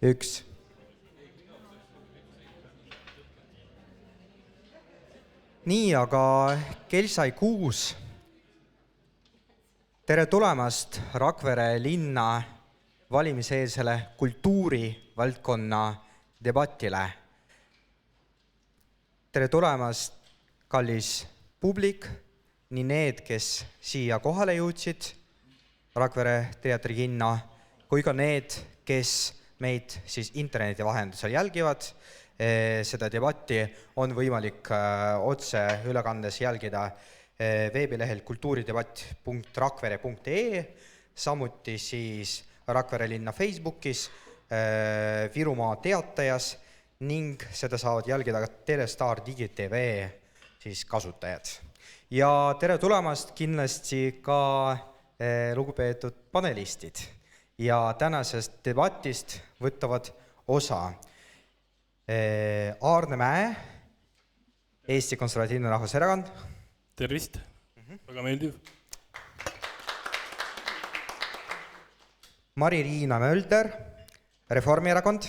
1. Nii, aga kell sai 6. Tere tulemast Rakvere linna valimiseelsele kultuurivaldkonna debatile. Tere tulemast, kallis publik, nii need, kes siia kohale jõudsid Rakvere teatrikinna, kui ka need, kes meid siis interneti vahendusel jälgivad. Seda debatti on võimalik otse ülekandes jälgida veebilehel kultuuridebatt.rakvere.ee, samuti siis Rakvere linna Facebookis, Virumaa teatajas ning seda saavad jälgida ka Telestar DigiTV siis kasutajad. Ja tere tulemast kindlasti ka lugupeetud panelistid. Ja tänasest debatist võtavad osa Aarne Mäe, Eesti Konservatiivne Rahvuserakond. Tervist, väga meeldiv. Mari-Riina Mölder, Reformierakond.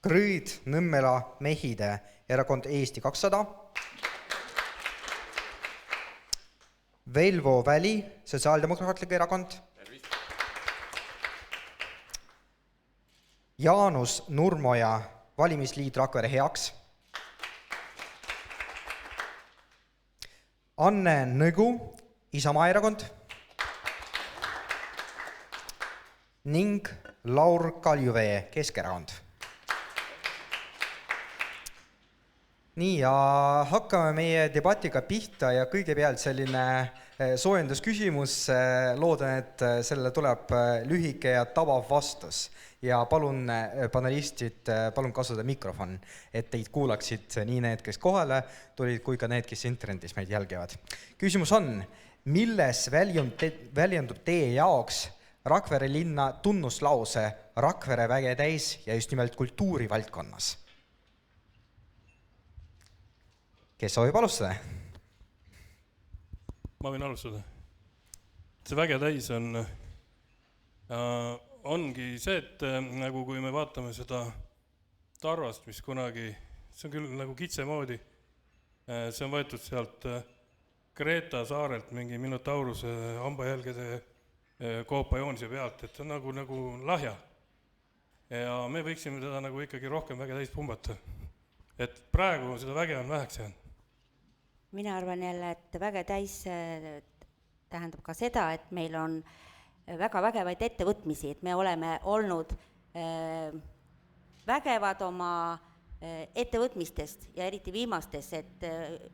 Grüüd Nõmmela Mehide, Erakond Eesti 200. Velvo Väli, Sotsiaaldemokraatlik Erakond. Jaanus Nurmoja, Valimisliit Rakvere Heaks. Anne Nõgu, Isamaa Erakond. Ning Laur Kaljuvee, Keskerakond. Nii, ja hakkame meie debatiga pihta ja kõigepealt selline soojendusküsimus. Loodan, et sellele tuleb lühike ja tabav vastus. Ja palun panelistid, palun kasutada mikrofon, et teid kuulaksid nii need, kes kohale tulid, kui ka need, kes internetis meid jälgivad. Küsimus on, milles väljendub teie jaoks Rakvere linna tunnuslause Rakvere väge täis ja just nimelt kultuurivaldkonnas? Kes soovib alustada? Ma võin alustada. See väge täis ongi see, et nagu kui me vaatame seda Tarvast, mis kunagi, see on küll nagu kitsemoodi, see on võetud sealt Kreeta saarelt mingi Minotauruse hambajälgede koopajoonise pealt, et see on nagu lahja. Ja me võiksime teda nagu ikkagi rohkem väge täis pumbata. Et praegu seda väge on väheks jäänud. Mina arvan jälle, et väge täis tähendab ka seda, et meil on väga vägevaid ettevõtmisi, et me oleme olnud vägevad oma ettevõtmistest ja eriti viimastest, et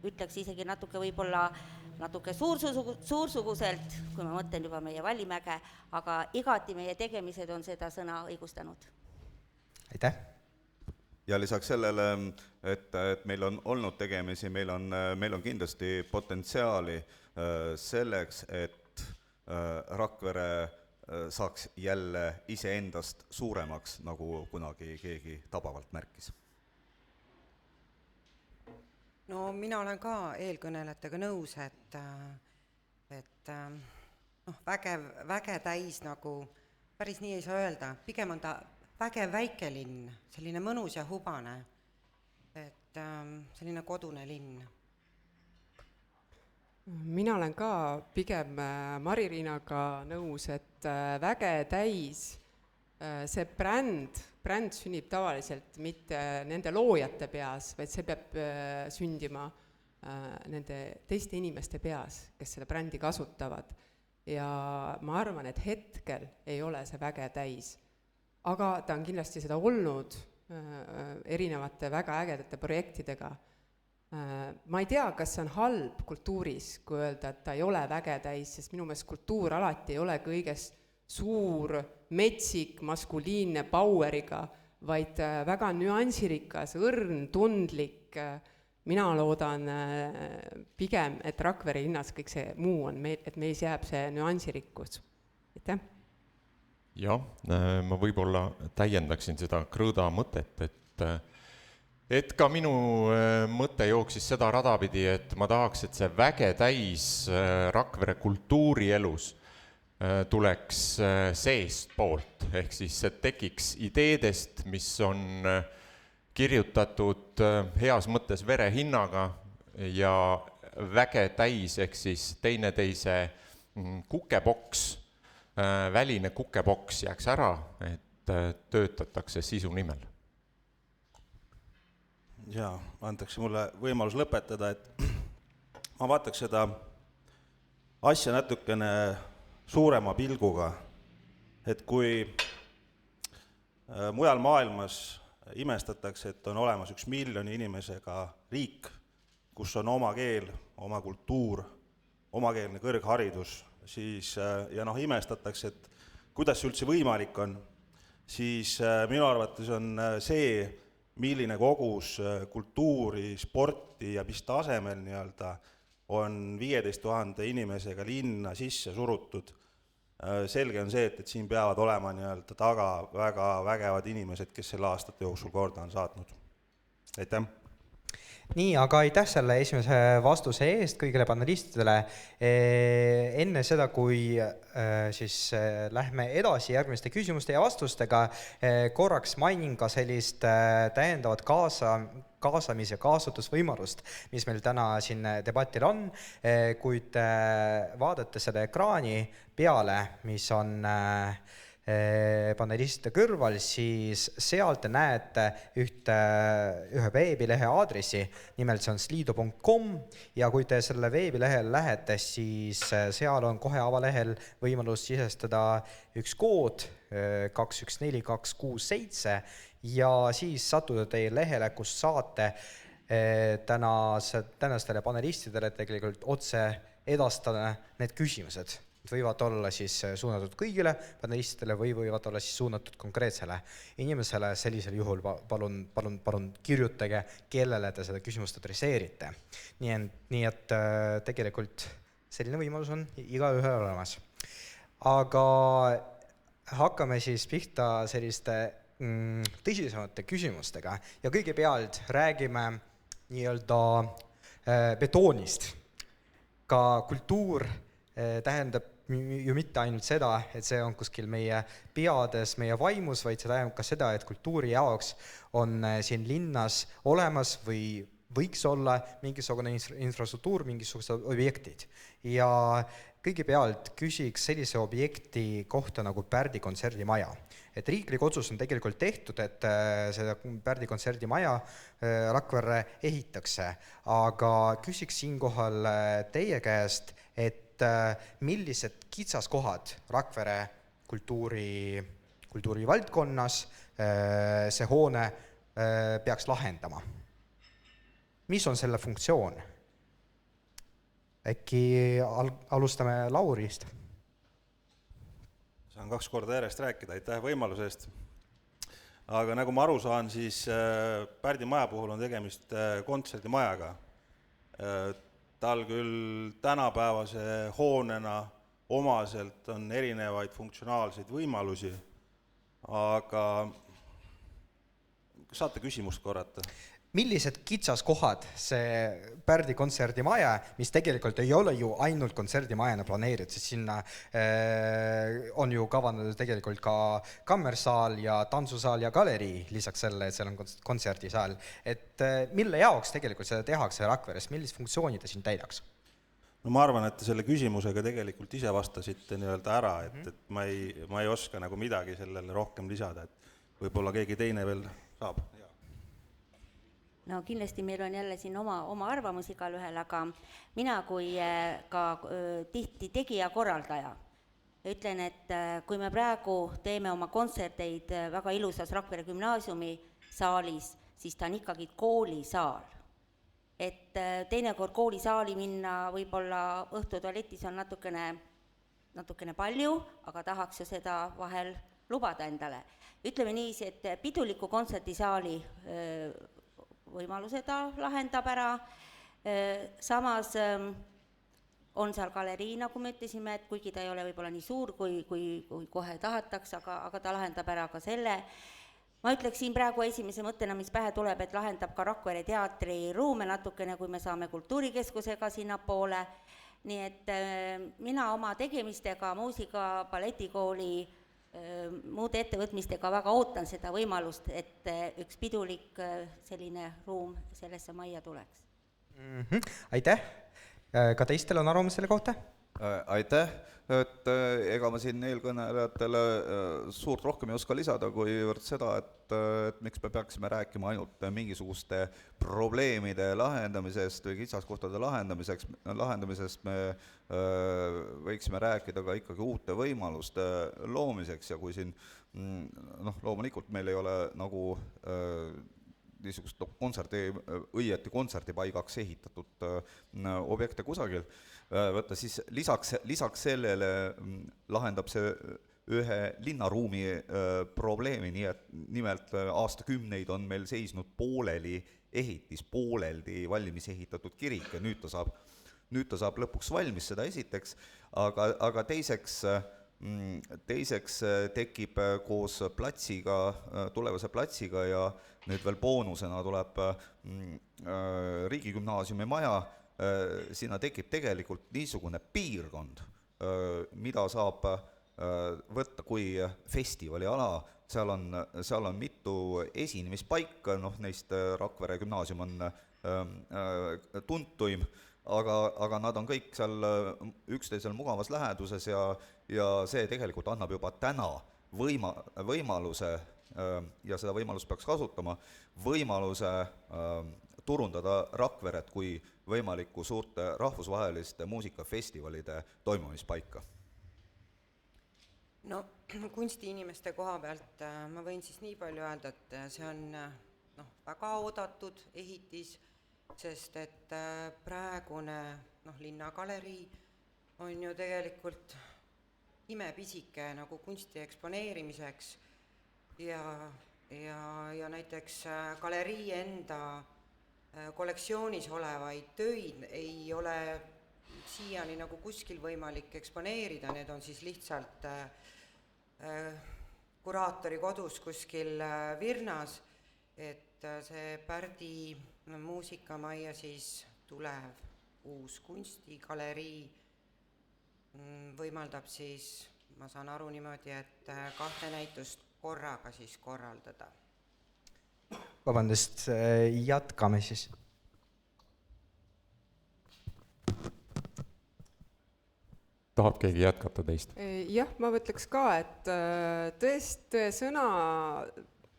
ütleks isegi natuke suursuguselt, kui ma mõtlen juba meie Vallimäge, aga igati meie tegemised on seda sõna õigustanud. Aitäh! Ja lisaks sellele, et meil on olnud tegemisi, meil on kindlasti potentsiaali selleks, et Rakvere saaks jälle iseendast suuremaks, nagu kunagi keegi tabavalt märkis. No mina olen ka eelkõnelejatega nõus, et väge täis nagu päris nii ei saa öelda, pigem on ta väge väike linn, selline mõnus ja hubane, et selline kodune linn. Mina olen ka pigem Mari-Riinaga nõus, et väge täis, see bränd sünnib tavaliselt mitte nende loojate peas, vaid see peab sündima nende teiste inimeste peas, kes selle brändi kasutavad. Ja ma arvan, et hetkel ei ole see väge täis. Aga ta on kindlasti seda olnud erinevate väga ägedate projektidega. Ma ei tea, kas see on halb kultuuris, kui öelda, et ta ei ole väge täis, sest minu meelest kultuur alati ei ole kõigest suur, metsik, maskuliinne power'iga, vaid väga nüansirikas, õrn, tundlik. Mina loodan pigem, et Rakvere linnas kõik see muu on, et meis jääb see nüansirikkus. Aitäh! Jah, ma võib-olla täiendaksin seda Krõõda mõtet, et ka minu mõte jooksis seda radapidi, et ma tahaks, et see väge täis Rakvere kultuurielus tuleks seestpoolt, ehk siis et tekiks ideedest, mis on kirjutatud heas mõttes verehinnaga ja väge täis, ehk siis teineteise kukepoks, väline kukepoks jääks ära, et töötatakse sisu nimel. Jaa, antakse mulle võimalus lõpetada, et ma vaataks seda asja natukene suurema pilguga, et kui mujal maailmas imestatakse, et on olemas 1 miljoni inimesega riik, kus on oma keel, oma kultuur, omakeelne kõrgharidus, siis ja imestatakse, et kuidas see üldse võimalik on, siis minu arvates on see, milline kogus kultuuri, sporti ja mis tasemel nii-öelda on 15 000 inimesega linna sisse surutud. Selge on see, et siin peavad olema nii-öelda taga väga vägevad inimesed, kes selle aastate jooksul korda on saatnud. Aitäh! Nii, aga aitäh selle esimese vastuse eest kõigile panelistidele. Enne seda, kui siis lähme edasi järgmiste küsimuste ja vastustega, korraks mainin ka sellist täiendavat kaasamis- ja kasutusvõimalust, mis meil täna siin debatil on, kuid vaadate selle ekraani peale, mis on panelistide kõrval, siis sealt te näete ühe veebilehe aadressi, nimelt see on slido.com ja kui te selle veebilehel lähete, siis seal on kohe avalehel võimalus sisestada üks kood 214267 ja siis sattuda teie lehele, kus saate tänastele panelistidele tegelikult otse edastada need küsimused. Võivad olla siis suunatud kõigile panelistidele või võivad olla siis suunatud konkreetsele inimesele. Sellisel juhul palun kirjutage, kellele te seda küsimust adresseerite. Nii et tegelikult selline võimalus on igaühel olemas. Aga hakkame siis pihta selliste tõsisemate küsimustega ja kõigepealt räägime nii-öelda betoonist. Ka kultuur tähendab ju mitte ainult seda, et see on kuskil meie peades, meie vaimus, vaid see tähendab ka seda, et kultuuri jaoks on siin linnas olemas või võiks olla mingisugune infrastruktuur, mingisugused objektid. Ja kõigepealt küsiks sellise objekti kohta nagu Pärdi kontserdimaja. Et riiklik otsus on tegelikult tehtud, et seda Pärdi kontserdimaja Rakverre ehitakse, aga küsiks siinkohal teie käest, et millised kitsaskohad Rakvere kultuuri valdkonnas see hoone peaks lahendama? Mis on selle funktsioon? Äkki alustame Laurist? Saan 2 korda järjest rääkida, aitäh võimaluse eest. Aga nagu ma aru saan, siis Pärdi maja puhul on tegemist kontserdimajaga. Tal küll tänapäevase hoonena omaselt on erinevaid funktsionaalseid võimalusi, aga saate küsimust korrata? Millised kitsaskohad see Pärdi kontserdimaja, mis tegelikult ei ole ju ainult kontserdimajana planeeritud, sest sinna on ju kavandatud tegelikult ka kammersaal ja tantsusaal ja galerii, lisaks selle, et seal on kontserdisaal. Et mille jaoks tegelikult seda tehakse Rakveres, millist funktsiooni ta siin täidaks? No ma arvan, et te selle küsimusega tegelikult ise vastasite nii-öelda ära, et ma ei oska nagu midagi sellele rohkem lisada, et võib-olla keegi teine veel saab. No kindlasti meil on jälle siin oma arvamus igal ühel, aga mina kui ka tihti tegija korraldaja ütlen, et kui me praegu teeme oma kontserteid väga ilusas Rakvere gümnaasiumi saalis, siis ta on ikkagi koolisaal. Et teinekord koolisaali minna võib-olla õhtutualetis on natukene palju, aga tahaks ju seda vahel lubada endale. Ütleme niiviisi, et piduliku kontserdisaali võimaluse ta lahendab ära, samas on seal galerii, nagu me ütlesime, et kuigi ta ei ole võib-olla nii suur, kui kohe tahetaks, aga ta lahendab ära ka selle. Ma ütleks siin praegu esimese mõttena, mis pähe tuleb, et lahendab ka Rakvere teatri ruume natukene, kui me saame kultuurikeskusega sinna poole. nii et mina oma tegemistega muusika balletikooli muude ettevõtmistega väga ootan seda võimalust, et üks pidulik selline ruum sellesse majja tuleks. Aitäh! Ka teistel on arvamus selle kohta? Aitäh, et ega ma siin eelkõnelejatele suurt rohkem ei oska lisada, kuivõrd seda, et miks me peaksime rääkima ainult mingisuguste probleemide lahendamisest või kitsaskohtade lahendamisest, me võiksime rääkida ka ikkagi uute võimaluste loomiseks ja kui siin, loomulikult meil ei ole nagu niisugust õieti kontserdipaigaks ehitatud objekte kusagil võtta, siis lisaks sellele lahendab see ühe linnaruumi probleemi, nii et nimelt aastakümneid on meil seisnud pooleli ehitis, pooleldi valmis ehitatud kirik ja nüüd ta saab lõpuks valmis, seda esiteks, aga teiseks tekib koos platsiga, tulevase platsiga ja nüüd veel boonusena tuleb riigigümnaasiumi maja, sinna tekib tegelikult niisugune piirkond, mida saab võtta kui festivaliala, seal on mitu esinemispaika, neist Rakvere gümnaasium on tuntuim, aga nad on kõik seal üksteisel mugavas läheduses ja see tegelikult annab juba täna võimaluse, ja seda võimalust peaks kasutama, võimaluse turundada Rakveret kui võimalikku suurte rahvusvaheliste muusikafestivalide toimumispaika. No kunstiinimeste koha pealt ma võin siis nii palju öelda, et see on väga oodatud ehitis, sest et praegune linnagalerii on ju tegelikult imepisike nagu kunsti eksponeerimiseks ja näiteks galerii enda kollektsioonis olevaid töid ei ole siiani nagu kuskil võimalik eksponeerida, need on siis lihtsalt kuraatori kodus kuskil Virnas, et see Pärdi muusikamajja siis tulev uus kunstigalerii võimaldab siis, ma saan aru niimoodi, et 2 näitust korraga siis korraldada. Vabandust, jätkame siis. Tahab keegi jätkata teist? Jah, ma mõtleks ka, et tõesõna,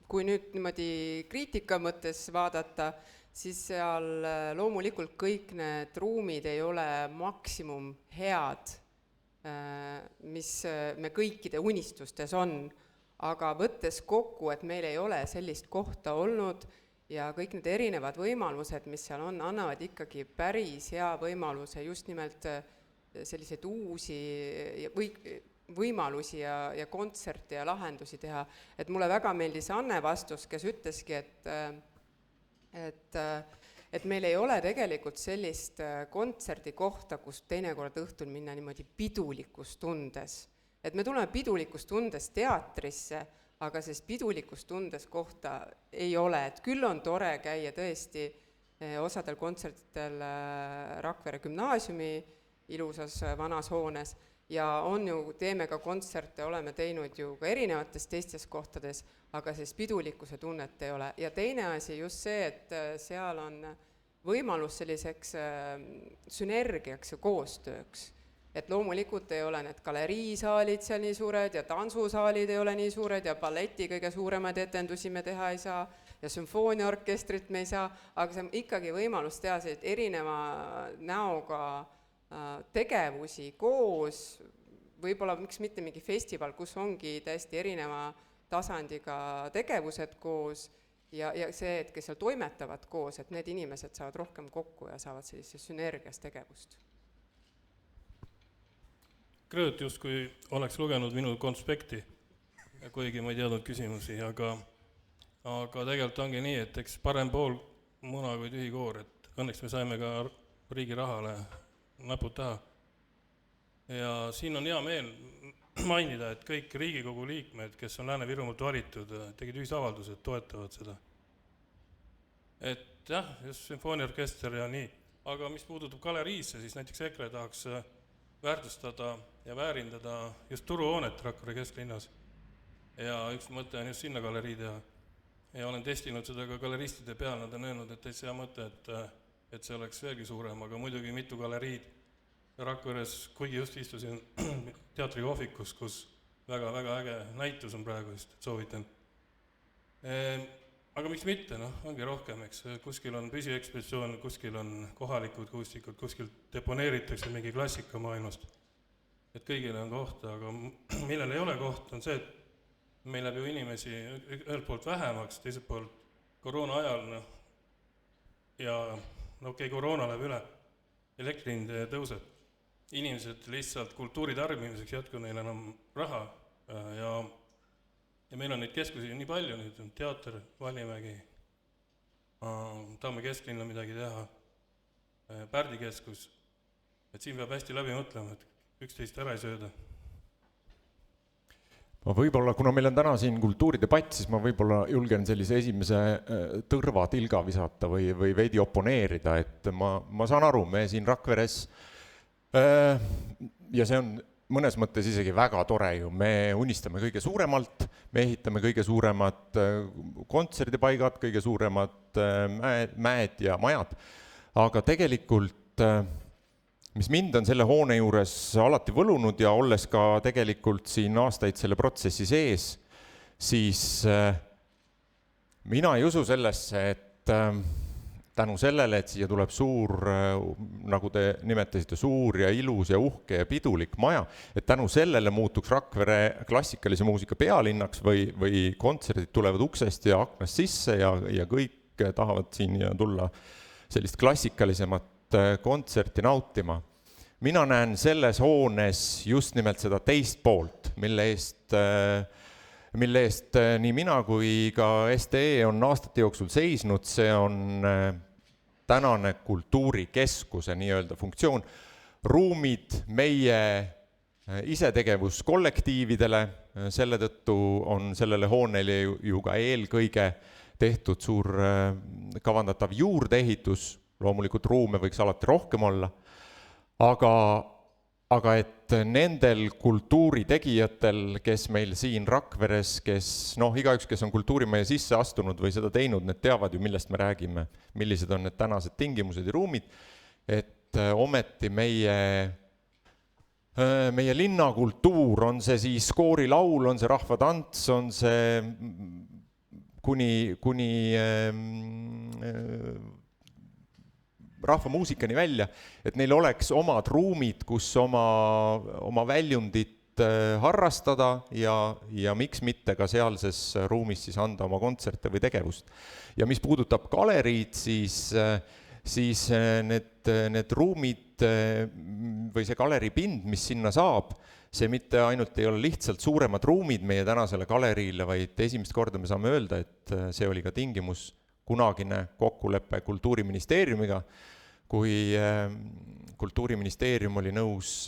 kui nüüd niimoodi kriitika mõttes vaadata, siis seal loomulikult kõik need ruumid ei ole maksimum head, mis me kõikide unistustes on, aga võttes kokku, et meil ei ole sellist kohta olnud ja kõik need erinevad võimalused, mis seal on, annavad ikkagi päris hea võimaluse just nimelt selliseid uusi võimalusi ja kontserte ja lahendusi teha. Et mulle väga meeldis Anne vastus, kes ütleski, et meil ei ole tegelikult sellist kontserdikohta, kus teinekord õhtul minna niimoodi pidulikus tundes. Et me tuleme pidulikus tundes teatrisse, aga sest pidulikus tundes kohta ei ole. Et küll on tore käia tõesti osadel kontsertidel Rakvere gümnaasiumi ilusas vanas hoones ja teeme ka kontserte, oleme teinud ju ka erinevates teistes kohtades, aga siis pidulikkuse tunnet ei ole. Ja teine asi just see, et seal on võimalus selliseks sünergiaks ja koostööks. Et loomulikult ei ole need galeriisaalid seal nii suured ja tantsusaalid ei ole nii suured ja balleti kõige suuremaid etendusi me teha ei saa ja sümfooniaorkestrit me ei saa, aga see on ikkagi võimalus teha sellised erineva näoga tegevusi koos, võib-olla miks mitte mingi festival, kus ongi täiesti erineva tasandiga tegevused koos ja see, et kes seal toimetavad koos, et need inimesed saavad rohkem kokku ja saavad sellises sünergias tegevust. Krõõt justkui oleks lugenud minu konspekti, kuigi ma ei teadnud küsimusi, aga tegelikult ongi nii, et eks parem pool muna kui tühi koor, et õnneks me saime ka riigi rahale näpud taha. Ja siin on hea meel mainida, et kõik Riigikogu liikmed, kes on Lääne-Virumaalt valitud, tegid ühisavaldused, toetavad seda. Et jah, just sümfooniaorkester ja nii, aga mis puudutab galeriisse, siis näiteks EKRE tahaks väärtustada ja väärindada just turuhoonet Rakvere kesklinnas. Ja üks mõte on just sinna galerii teha. Ja olen testinud seda ka galeristide peal, nad on öelnud, et täitsa hea mõte, et see oleks veelgi suurem, aga muidugi mitu galeriid Rakveres, kuigi just istusin teatrikohvikus, kus väga-väga äge näitus on praegu just, soovitan. Aga miks mitte, ongi rohkem, eks, kuskil on püsiekspeditsioon, kuskil on kohalikud kustikud, kuskil deponeeritakse mingi klassika maailmast, et kõigile on koht, aga millel ei ole koht, on see, et meil läheb ju inimesi ühelt poolt vähemaks, teiselt poolt koroona ajal, ja okei, koroona läheb üle, elektrihind tõuseb. Inimesed lihtsalt kultuuri tarbimiseks jätku neil enam raha ja meil on neid keskusi nii palju nüüd, on teater, Vallimägi, tahame kesklinna midagi teha, Pärdi keskus, et siin peab hästi läbi mõtlema, et üksteist ära ei sööda. Ma võib-olla, kuna meil on täna siin kultuuridebatt, siis ma võib-olla julgen sellise esimese tõrvatilga visata või veidi oponeerida, et ma saan aru, me siin Rakveres, ja see on mõnes mõttes isegi väga tore ju, me unistame kõige suuremalt, me ehitame kõige suuremad kontserdipaigad, kõige suuremad mäed ja majad, aga tegelikult mis mind on selle hoone juures alati võlunud ja olles ka tegelikult siin aastaid selle protsessi sees, siis mina ei usu sellesse, et tänu sellele, et siia tuleb suur, nagu te nimetasite, suur ja ilus ja uhke ja pidulik maja, et tänu sellele muutuks Rakvere klassikalise muusika pealinnaks või kontserdid tulevad uksest ja aknast sisse ja kõik tahavad siin tulla sellist klassikalisemat kontserti nautima. Mina näen selles hoones just nimelt seda teist poolt, mille eest nii mina kui ka STE on aastate jooksul seisnud, see on tänane kultuurikeskuse nii-öelda funktsioon. Ruumid meie isetegevuskollektiividele, selle tõttu on sellele hoonele ju ka eelkõige tehtud suur kavandatav juurdeehitus, loomulikult ruume võiks alati rohkem olla, aga et nendel kultuuritegijatel, kes meil siin Rakveres, kes igaüks, kes on kultuurimaja sisse astunud või seda teinud, need teavad ju, millest me räägime, millised on need tänased tingimused ja ruumid, et ometi meie linnakultuur, on see siis koorilaul, on see rahvatants, on see kuni rahvamuusikani välja, et neil oleks omad ruumid, kus oma väljundit harrastada ja miks mitte ka sealses ruumis siis anda oma kontserte või tegevust. Ja mis puudutab galeriid, siis need ruumid või see galeripind, mis sinna saab, see mitte ainult ei ole lihtsalt suuremad ruumid meie tänasele galeriile, vaid esimest korda me saame öelda, et see oli ka tingimus kunagine kokkulepe Kultuuriministeeriumiga, kui Kultuuriministeerium oli nõus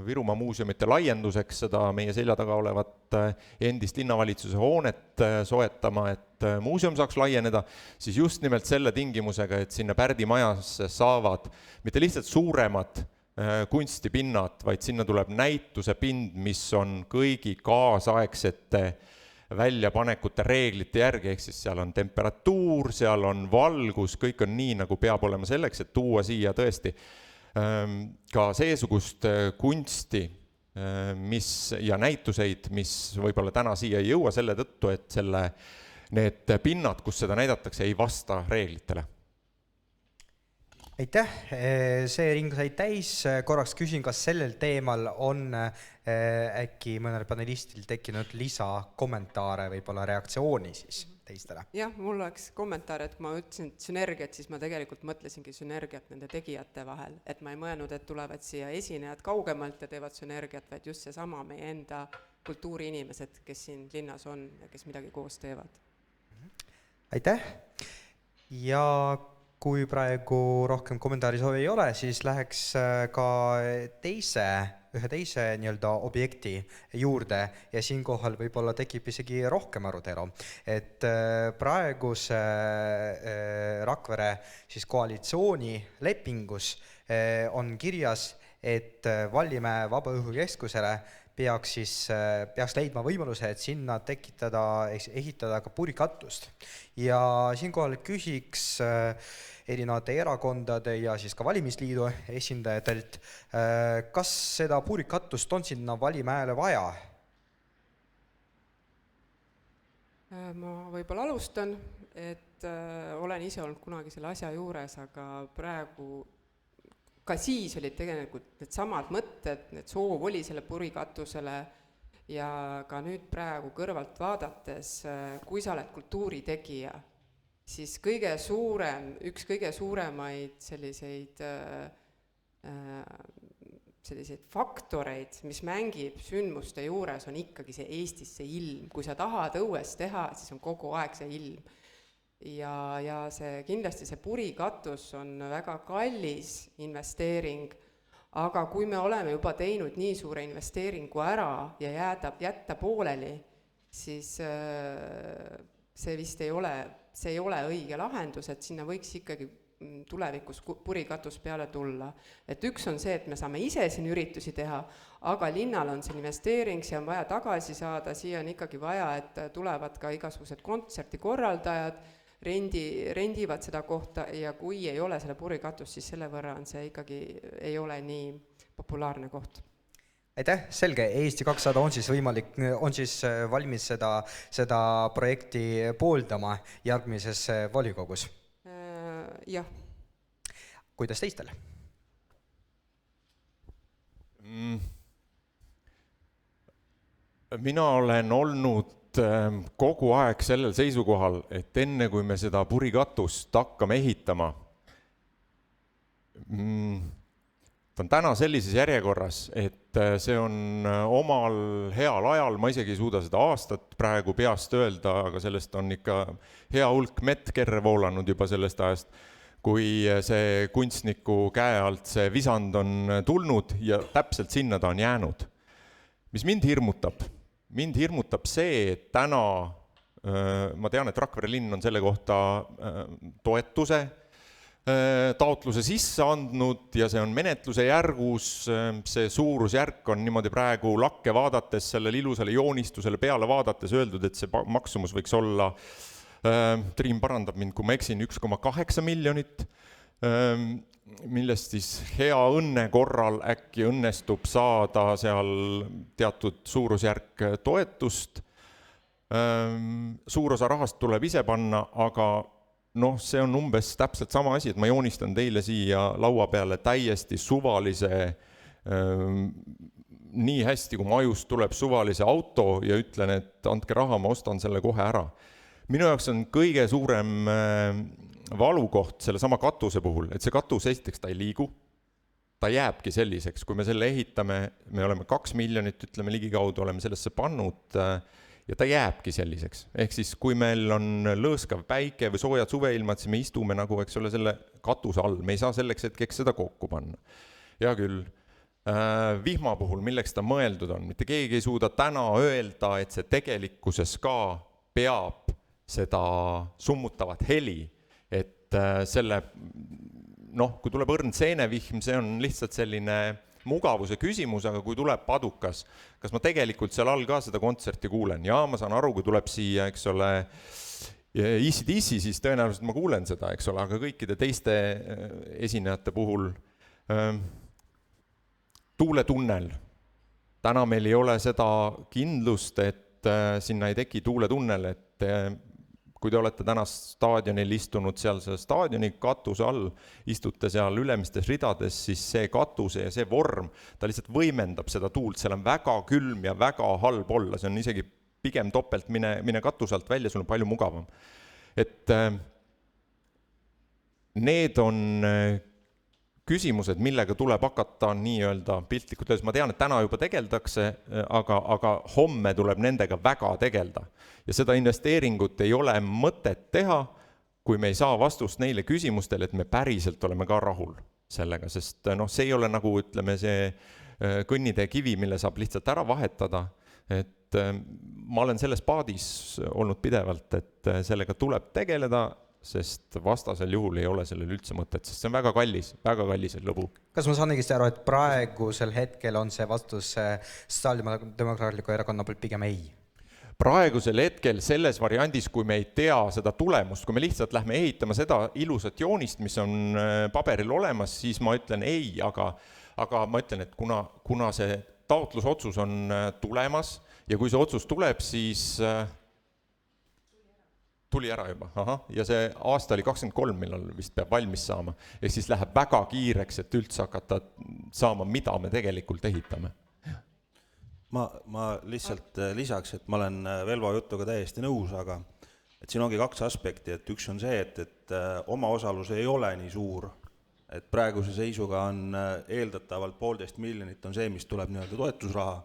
Virumaa muuseumite laienduseks seda meie selja taga olevat endist linnavalitsuse hoonet soetama, et muuseum saaks laieneda, siis just nimelt selle tingimusega, et sinna Pärdi majasse saavad mitte lihtsalt suuremad kunstipinnad, vaid sinna tuleb näituse pind, mis on kõigi kaasaegsete väljapanekute reeglite järgi, ehk siis seal on temperatuur, seal on valgus, kõik on nii, nagu peab olema selleks, et tuua siia tõesti ka seesugust kunsti ja näituseid, mis võib-olla täna siia ei jõua selle tõttu, et need pinnad, kus seda näidatakse, ei vasta reeglitele. Aitäh, see ring sai täis, korraks küsin, kas sellel teemal on äkki mõnel panelistil tekkinud lisakommentaare, võib-olla reaktsiooni siis teistele? Jah, mul oleks kommentaar, et kui ma ütlesin sünergiat, siis ma tegelikult mõtlesingi sünergiat nende tegijate vahel, et ma ei mõelnud, et tulevad siia esinejad kaugemalt ja teevad sünergiat, vaid just seesama meie enda kultuuriinimesed, kes siin linnas on ja kes midagi koos teevad. Aitäh! Ja kui praegu rohkem kommentaari soovi ei ole, siis läheks ka teise ühe teise nii-öelda objekti juurde ja siinkohal võib-olla tekib isegi rohkem arutelu. Et praeguse Rakvere siis koalitsiooni lepingus on kirjas, et Vallimäe Vabaõhukeskusele peaks leidma võimaluse, et sinna ehitada ka purikatust. Ja siinkohal küsiks erinevate erakondade ja siis ka valimisliidu esindajatelt, kas seda purikatust on sinna Vallimäele vaja? Ma võib-olla alustan, et olen ise olnud kunagi selle asja juures, aga praegu ka siis olid tegelikult need samad mõtted, need soov oli selle purikatusele ja ka nüüd praegu kõrvalt vaadates, kui sa oled kultuuritegija, siis üks kõige suuremaid selliseid faktoreid, mis mängib sündmuste juures, on ikkagi see Eestis see ilm. Kui sa tahad õues teha, siis on kogu aeg see ilm. Ja kindlasti see purikatus on väga kallis investeering, aga kui me oleme juba teinud nii suure investeeringu ära ja jätta pooleli, siis see vist ei ole õige lahendus, et sinna võiks ikkagi tulevikus purikatus peale tulla. Et üks on see, et me saame ise siin üritusi teha, aga linnal on see investeering, see on vaja tagasi saada, siia on ikkagi vaja, et tulevad ka igasugused kontserdikorraldajad, rendivad seda kohta ja kui ei ole selle purikatust, siis selle võrra on see ikkagi ei ole nii populaarne koht. Aitäh, selge. Eesti 200 on siis valmis seda projekti pooldama järgmises volikogus? Jah. Kuidas teistel? Mina olen olnud kogu aeg sellel seisukohal, et enne kui me seda purikatust hakkame ehitama, ta on täna sellises järjekorras, et see on omal heal ajal, ma isegi ei suuda seda aastat praegu peast öelda, aga sellest on ikka hea hulk mettkerre voolanud juba sellest ajast, kui see kunstniku käe alt see visand on tulnud ja täpselt sinna ta on jäänud. Mis mind hirmutab? Mind hirmutab see, et täna, ma tean, et Rakvere linn on selle kohta toetuse taotluse sisse andnud ja see on menetluse järgus, see suurusjärk on niimoodi praegu lakke vaadates, sellele ilusale joonistusele peale vaadates öeldud, et see maksumus võiks olla, Triin parandab mind, kui ma eksin, 1,8 miljonit, millest siis hea õnne korral äkki õnnestub saada seal teatud suurusjärk toetust. Suur osa rahast tuleb ise panna, aga see on umbes täpselt sama asi, et ma joonistan teile siia laua peale täiesti suvalise, nii hästi kui ma ajust tuleb suvalise auto ja ütlen, et andke raha, ma ostan selle kohe ära. Minu jaoks on kõige suurem valukoht selle sama katuse puhul, et see katus esiteks ta ei liigu, ta jääbki selliseks, kui me selle ehitame, me oleme 2 miljonit, ütleme ligikaudu, oleme sellesse pannud ja ta jääbki selliseks. Ehk siis, kui meil on lõõskav päike või soojad suveilmad, siis me istume nagu, eks ole, selle katuse all, me ei saa selleks hetkeks seda kokku panna. Hea küll, vihma puhul, milleks ta mõeldud on, mitte keegi ei suuda täna öelda, et see tegelikkuses ka peab seda summutavat heli, et selle, kui tuleb õrn seenevihm, see on lihtsalt selline mugavuse küsimus, aga kui tuleb padukas, kas ma tegelikult seal all ka seda kontserti kuulen? Ja ma saan aru, kui tuleb siia, eks ole, AC/DC, siis tõenäoliselt ma kuulen seda, eks ole, aga kõikide teiste esinejate puhul tuuletunnel. Täna meil ei ole seda kindlust, et sinna ei teki tuuletunnel, et kui te olete täna staadionil istunud seal staadioni katuse all, istute seal ülemistes ridades, siis see katuse ja see vorm, ta lihtsalt võimendab seda tuult, seal on väga külm ja väga halb olla, see on isegi pigem topelt mine katuse alt välja, sul on palju mugavam. Et need on küsimused, millega tuleb hakata nii-öelda piltlikult öeldes. Ma tean, et täna juba tegeldakse, aga homme tuleb nendega väga tegelda. Ja seda investeeringut ei ole mõtet teha, kui me ei saa vastust neile küsimustele, et me päriselt oleme ka rahul sellega, sest see ei ole nagu, ütleme, see kõnnitee kivi, mille saab lihtsalt ära vahetada, et ma olen selles paadis olnud pidevalt, et sellega tuleb tegeleda, sest vastasel juhul ei ole sellel üldse mõtet, sest see on väga kallis lõbu. Kas ma saan õigesti aru, et praegusel hetkel on see vastus Sotsiaaldemokraatliku erakonna poolt pigem ei? Praegusel hetkel selles variandis, kui me ei tea seda tulemust, kui me lihtsalt lähme ehitama seda ilusat joonist, mis on paberil olemas, siis ma ütlen ei, aga ma ütlen, et kuna see taotlusotsus on tulemas ja kui see otsus tuleb, siis tuli ära juba, ja see aasta oli 23, millal vist peab valmis saama, ehk siis läheb väga kiireks, et üldse hakata saama, mida me tegelikult ehitame. Ma lihtsalt lisaks, et ma olen Velvo jutuga täiesti nõus, aga et siin ongi 2 aspekti, et üks on see, et omaosalus ei ole nii suur, et praeguse seisuga on eeldatavalt 1,5 miljonit on see, mis tuleb nii-öelda toetusraha.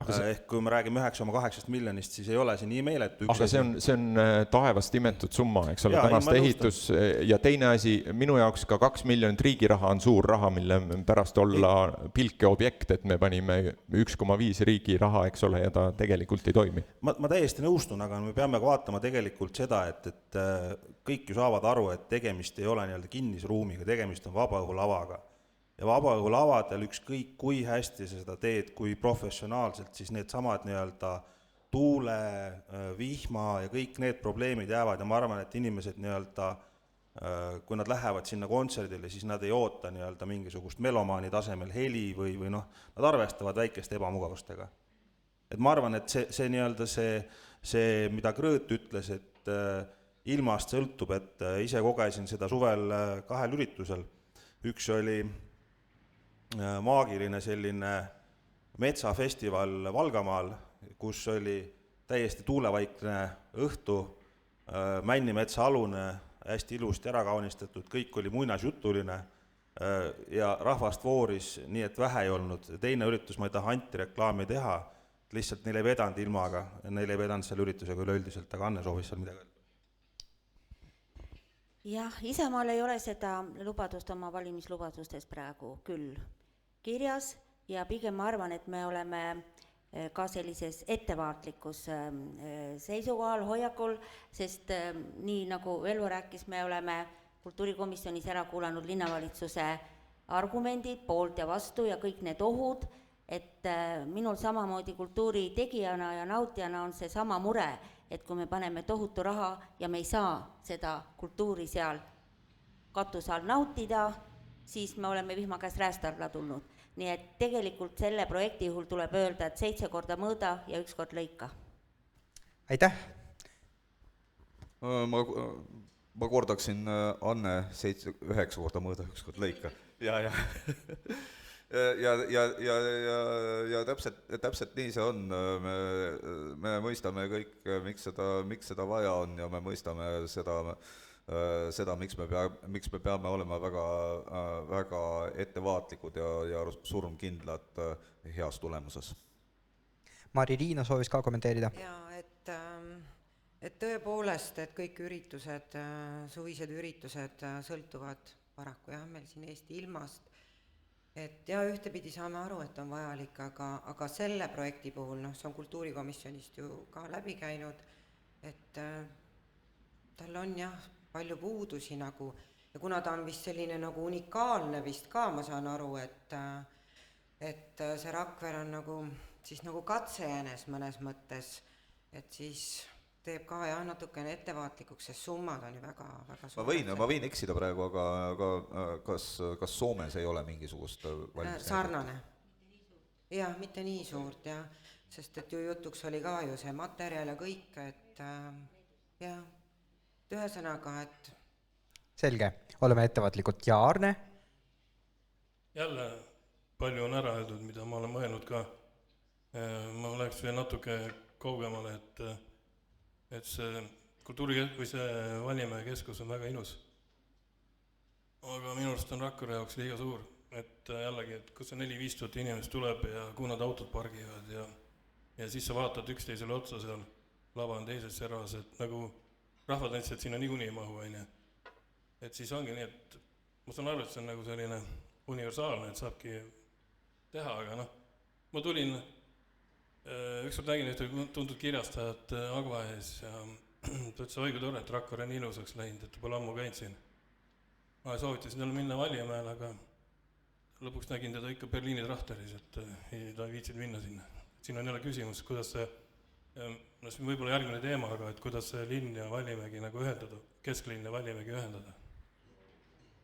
Ehk kui me räägime 9,8 miljonist, siis ei ole see nii meeletu. Aga see on taevast imetud summa, eks ole, tänast ehitus. Ja teine asi, minu jaoks ka 2 miljonit riigiraha on suur raha, mille pärast olla pilke objekt, et me panime 1,5 riigiraha, eks ole, ja ta tegelikult ei toimi. Ma täiesti nõustun, aga me peame vaatama tegelikult seda, et kõik ju saavad aru, et tegemist ei ole nii-öelda kinnise ruumiga, tegemist on vabaõhulavaga. Ja vabaõhulavadel ükskõik kui hästi seda teed, kui professionaalselt, siis need samad nii-öelda tuule, vihma ja kõik need probleemid jäävad ja ma arvan, et inimesed nii-öelda, kui nad lähevad sinna kontserdile, siis nad ei oota nii-öelda mingisugust melomaani tasemel heli või nad arvestavad väikeste ebamugavustega. Et ma arvan, et see nii-öelda see, mida Grööt ütles, et ilmast sõltub, et ise kogesin seda suvel 2 üritusel. Üks oli maagiline selline metsafestival Valgamaal, kus oli täiesti tuulevaikne õhtu, Männimetsa alune, hästi ilusti ära kaunistatud, kõik oli muinasjutuline ja rahvast vooris, nii et vähe ei olnud. Teine üritus, ma ei taha antireklaami teha, lihtsalt neil ei vedanud ilmaga, neil ei vedanud seal üritusega üleüldiselt, aga Anne soovis seal midagi. Jah, Isamaal ei ole seda lubadust oma valimislubadustes praegu küll kirjas ja pigem ma arvan, et me oleme ka sellises ettevaatlikus seisukohal, hoiakul, sest nii nagu Velvo rääkis, me oleme kultuurikomisjonis ära kuulanud linnavalitsuse argumendid poolt ja vastu ja kõik need ohud, et minul samamoodi kultuuri tegijana ja nautijana on see sama mure, et kui me paneme tohutu raha ja me ei saa seda kultuuri seal katuse all nautida, siis me oleme vihma käest räästa alla tulnud. Nii et tegelikult selle projekti juhul tuleb öelda, et 7 korda mõõda ja 1 kord lõika. Aitäh! Ma kordaksin Anne 9 korda mõõda, 1 kord lõika. Ja täpselt nii see on. Me mõistame kõik, miks seda vaja on ja me mõistame seda, miks me peame olema väga ettevaatlikud ja surmkindlad heas tulemuses. Mari-Liina soovis ka kommenteerida. Ja, et tõepoolest, et kõik üritused, suvised üritused sõltuvad paraku meil siin Eesti ilmast. Et ja ühtepidi saame aru, et on vajalik, aga selle projekti puhul, see on kultuurikomisjonist ju ka läbi käinud, et tal on palju puudusi nagu, ja kuna ta on vist selline nagu unikaalne vist ka, ma saan aru, et see Rakvere on nagu katsejäänes mõnes mõttes, et siis teeb ka natukene ettevaatlikuks, sest summad on ju väga suured. Ma võin eksida praegu, aga kas Soomes ei ole mingisugust valmis? Sarnane. Jah, mitte nii suurt, sest et ju jutuks oli ka ju see materjal ja kõik, et ühesõnaga, et... Selge, oleme ettevaatlikud. Ja Arne? Jälle palju on ära öeldud, mida ma olen mõelnud ka. Ma läheks veel natuke kaugemale, et see kultuuri- see Vallimäe keskus on väga ilus. Aga minu arust on Rakvere jaoks liiga suur. Et jällegi, et kus see 4-5 tuhat inimest tuleb ja kuhu nad autod pargivad ja siis sa vaatad üksteisele otsa seal, lava on teises servas, et nagu rahvad näiteks, et sinna niikuinii ei mahu, et siis ongi nii, et ma saan aru, et see on nagu selline universaalne, et saabki teha, aga noh, ma tulin, ükskord nägin ühte tuntud kirjastajat Agva ees ja ta ütles, õige tore, et Rakvere on ilusaks läinud, et ta pole ammu käinud siin. Ma soovitasin talle minna Valjemäele, aga lõpuks nägin teda ikka Berliini Trachteris, et ta ei viitsinud minna sinna. Siin on jälle küsimus, kuidas see, no see võib-olla järgmine teema, aga et kuidas see linn ja Valjemägi nagu ühendada, kesklinn ja Valjemägi ühendada.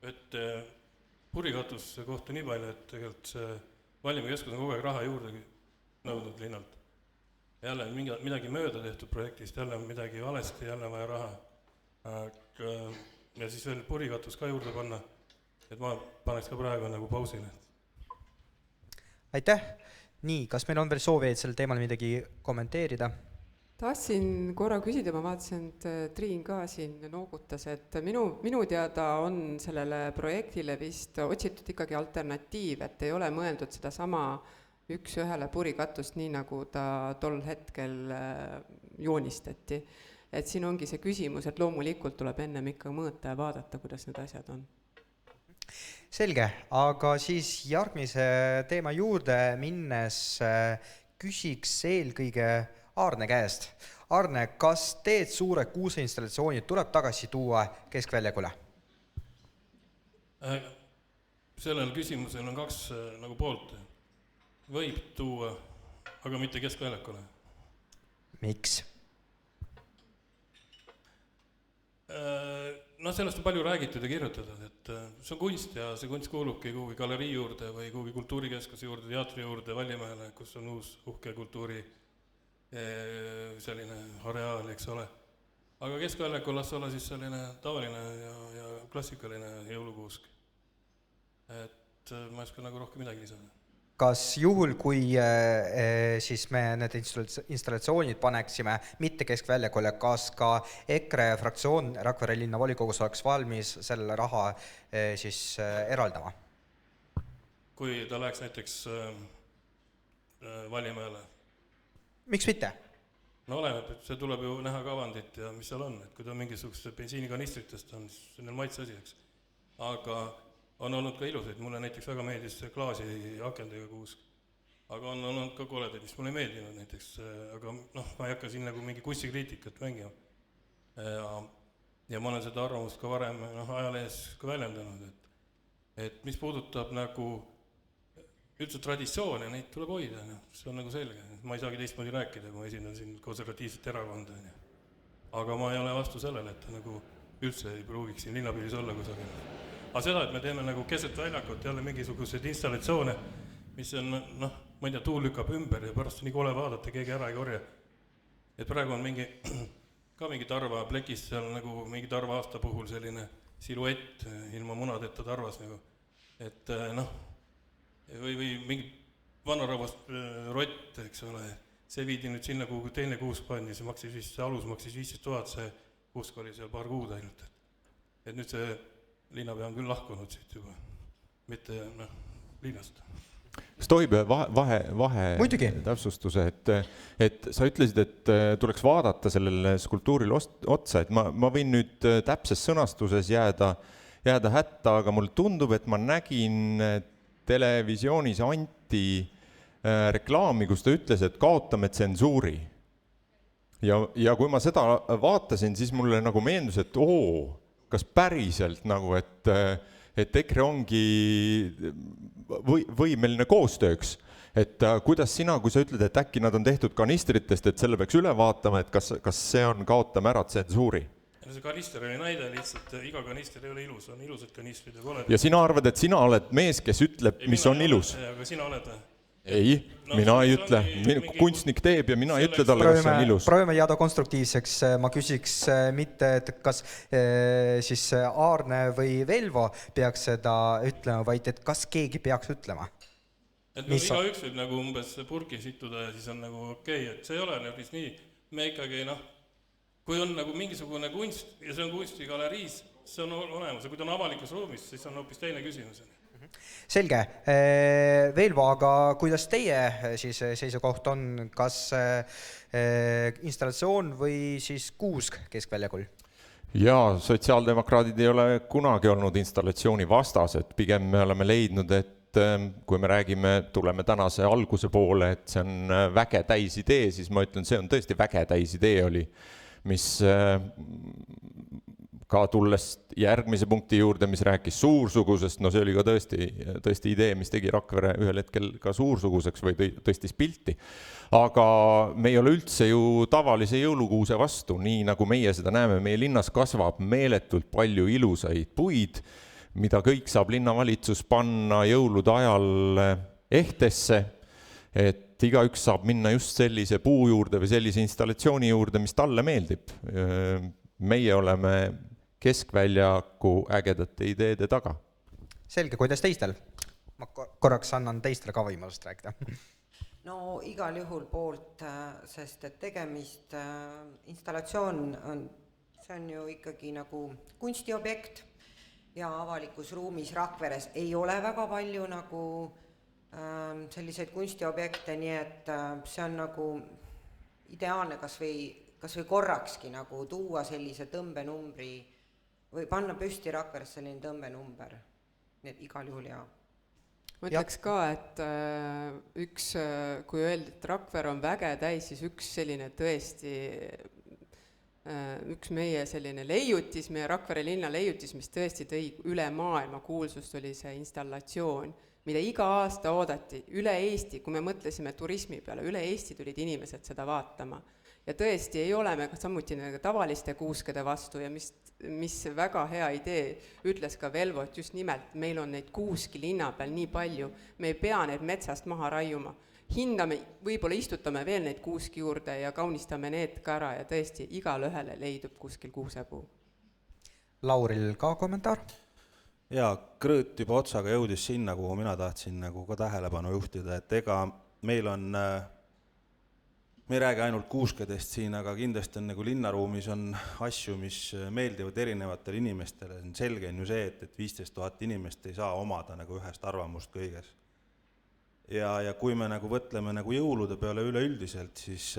Et Purikatuse kohta nii palju, et tegelikult see Valjemäe keskus on kogu aeg raha juurde nõudnud linnalt. Jälle on midagi mööda tehtud projektist, jälle on midagi valesti, jälle vaja raha. Ja siis veel Purikatus ka juurde panna, et ma paneks ka praegu nagu pausile. Aitäh! Nii, kas meil on veel soovijaid sel teemal midagi kommenteerida? Tahtsin korra küsida, ma vaatasin, et Triin ka siin noogutas, et minu teada on sellele projektile vist otsitud ikkagi alternatiiv, et ei ole mõeldud seda sama üks-ühele Purikatust, nii nagu ta tol hetkel joonistati. Et siin ongi see küsimus, et loomulikult tuleb ennem ikka mõõta ja vaadata, kuidas need asjad on. Selge, aga siis järgmise teema juurde minnes küsiks eelkõige Arne käest. Arne, kas teed suure kuuseinstallatsioonid tuleb tagasi tuua Keskväljakule? Sellel küsimusel on kaks nagu poolt. Võib tuua, aga mitte Keskväljakule. Miks? No sellest on palju räägitud ja kirjutatud, et see on kunst ja see kunst kuulubki kuhugi galerii juurde või kuhugi kultuurikeskuse juurde, teatri juurde, Valjemäele, kus on uus uhke kultuuri selline areaal, eks ole. Aga Keskväljakul las olla siis selline tavaline ja klassikaline jõulukuusk. Et ma ei oska nagu rohkem midagi lisada. Kas juhul, kui siis me need installatsioonid paneksime mitte Keskväljakule, kas ka EKRE fraktsioon Rakvere linna volikogus oleks valmis selle raha siis eraldama? Kui ta läheks näiteks Valjemäele? Miks mitte? No oleneb, et see tuleb ju näha kavandit ja mis seal on, et kui ta mingisugused bensiinikanistritest on, siis see on maitse asi, eks. Aga on olnud ka ilusaid, mulle näiteks väga meeldis klaasi akendega kuusk. Aga on olnud ka koledaid, mis mulle ei meeldinud näiteks, aga noh, ma ei hakka siin nagu mingi kunstikriitikat mängima. Ja ma olen seda arvamust ka varem ajalehes ka väljendanud, et mis puudutab nagu üldse traditsioone, neid tuleb hoida, see on nagu selge. Ma ei saagi teistmoodi rääkida, kui ma esindan siin konservatiivset erakonda. Aga ma ei ole vastu sellele, et nagu üldse ei pruugiks siin linnapiiris olla kusagil. Aga seda, et me teeme nagu keset väljakut jälle mingisugused installatsioone, mis on, noh, ma ei tea, tuul lükkab ümber ja pärast nii kole vaadata, keegi ära ei korja. Et praegu on ka mingi tarva plekist seal nagu mingi tarva aasta puhul selline siluett ilma munadeta tarvas nagu. Et noh, või mingi vanarahvast rott, eks ole, see viidi nüüd sinna, kuhu teine kuusk pandi, see alus maksis 15 000, see kuusk oli seal paar kuud ainult. Et nüüd see linnapea on küll lahkunud siit juba, mitte linnast. Kas tohib vahe täpsustuse, et sa ütlesid, et tuleks vaadata sellele skulptuuril otsa, et ma võin nüüd täpses sõnastuses jääda hätta, aga mulle tundub, et ma nägin televisioonis Anti reklaami, kus ta ütles, et kaotame tsensuuri. Ja kui ma seda vaatasin, siis mulle nagu meendus, et kas päriselt nagu, et EKRE ongi võimeline koostööks. Et kuidas sina, kui sa ütled, et äkki nad on tehtud kanistritest, et selle peaks üle vaatama, et kas see on kaotame ära tsensuuri? See kanister oli näide lihtsalt, iga kanister ei ole ilus, on ilusad kanistrid ja koledad. Ja sina arvad, et sina oled mees, kes ütleb, mis on ilus? Aga sina oled? Ei, mina ei ütle. Kunstnik teeb ja mina ei ütle talle, kas see on ilus. Proovime jääda konstruktiivseks. Ma küsiks mitte, et kas siis Aarne või Velvo peaks seda ütlema, vaid et kas keegi peaks ütlema? Et iga üks võib nagu umbes purki situda ja siis on nagu okei, et see ei ole nii. Me ikkagi kui on nagu mingisugune kunst ja see on kunstigaleriis, see on olemas. Ja kui ta on avalikus ruumis, siis on hoopis teine küsimus. Selge. Velvo, aga kuidas teie siis seisukoht on, kas installatsioon või siis kuusk Keskväljakul? Jaa, sotsiaaldemokraadid ei ole kunagi olnud installatsiooni vastased. Pigem me oleme leidnud, et et kui me räägime, tuleme tänase alguse poole, et see on väge täis idee, siis ma ütlen, see on tõesti väge täis idee oli, mis ka tulles järgmise punkti juurde, mis rääkis suursugusest, no see oli ka tõesti idee, mis tegi Rakvere ühel hetkel ka suursuguseks või tõstis pilti. Aga me ei ole üldse ju tavalise jõulukuuse vastu, nii nagu meie seda näeme, meie linnas kasvab meeletult palju ilusaid puid, mida kõik saab linnavalitsus panna jõulude ajal ehtesse, et igaüks saab minna just sellise puu juurde või sellise installatsiooni juurde, mis talle meeldib. Meie oleme keskväljaku ägedate ideede taga. Selge, kuidas teistel? Ma korraks annan teistele ka võimalust rääkida. No igal juhul poolt, sest et tegemist installatsioon on, see on ju ikkagi nagu kunstiobjekt ja avalikus ruumis Rakveres ei ole väga palju nagu selliseid kunstiobjekte, nii et see on nagu ideaalne kas või korrakski nagu tuua sellise tõmbenumbri või panna püsti Rakveres selline tõmbenumber, nii et igal juhul jaa. Ma ütleks ka, et kui öeldi, et Rakvere on väge täis, siis üks selline tõesti, üks meie selline leiutis, meie Rakvere linna leiutis, mis tõesti tõi üle maailma kuulsust, oli see installatsioon, mida iga aasta oodati üle Eesti, kui me mõtlesime turismi peale, üle Eesti tulid inimesed seda vaatama. Ja tõesti ei ole me samuti tavaliste kuuskede vastu ja mis väga hea idee ütles ka Velvo, et just nimelt meil on neid kuuski linna peal nii palju, me ei pea neid metsast maha raiuma. Hindame, võib-olla istutame veel neid kuuski juurde ja kaunistame need ka ära ja tõesti igal ühele leidub kuskil kuusepuu. Lauril ka kommentaar? Jaa, Krõõt juba otsaga jõudis sinna, kuhu mina tahtsin nagu ka tähelepanu juhtida, et ega meil on me ei räägi ainult kuuskedest siin, aga kindlasti on nagu linnaruumis on asju, mis meeldivad erinevatele inimestele. Selge on ju see, et 15 000 inimest ei saa omada nagu ühest arvamust kõiges. Ja kui me nagu võtleme nagu jõulude peale üleüldiselt, siis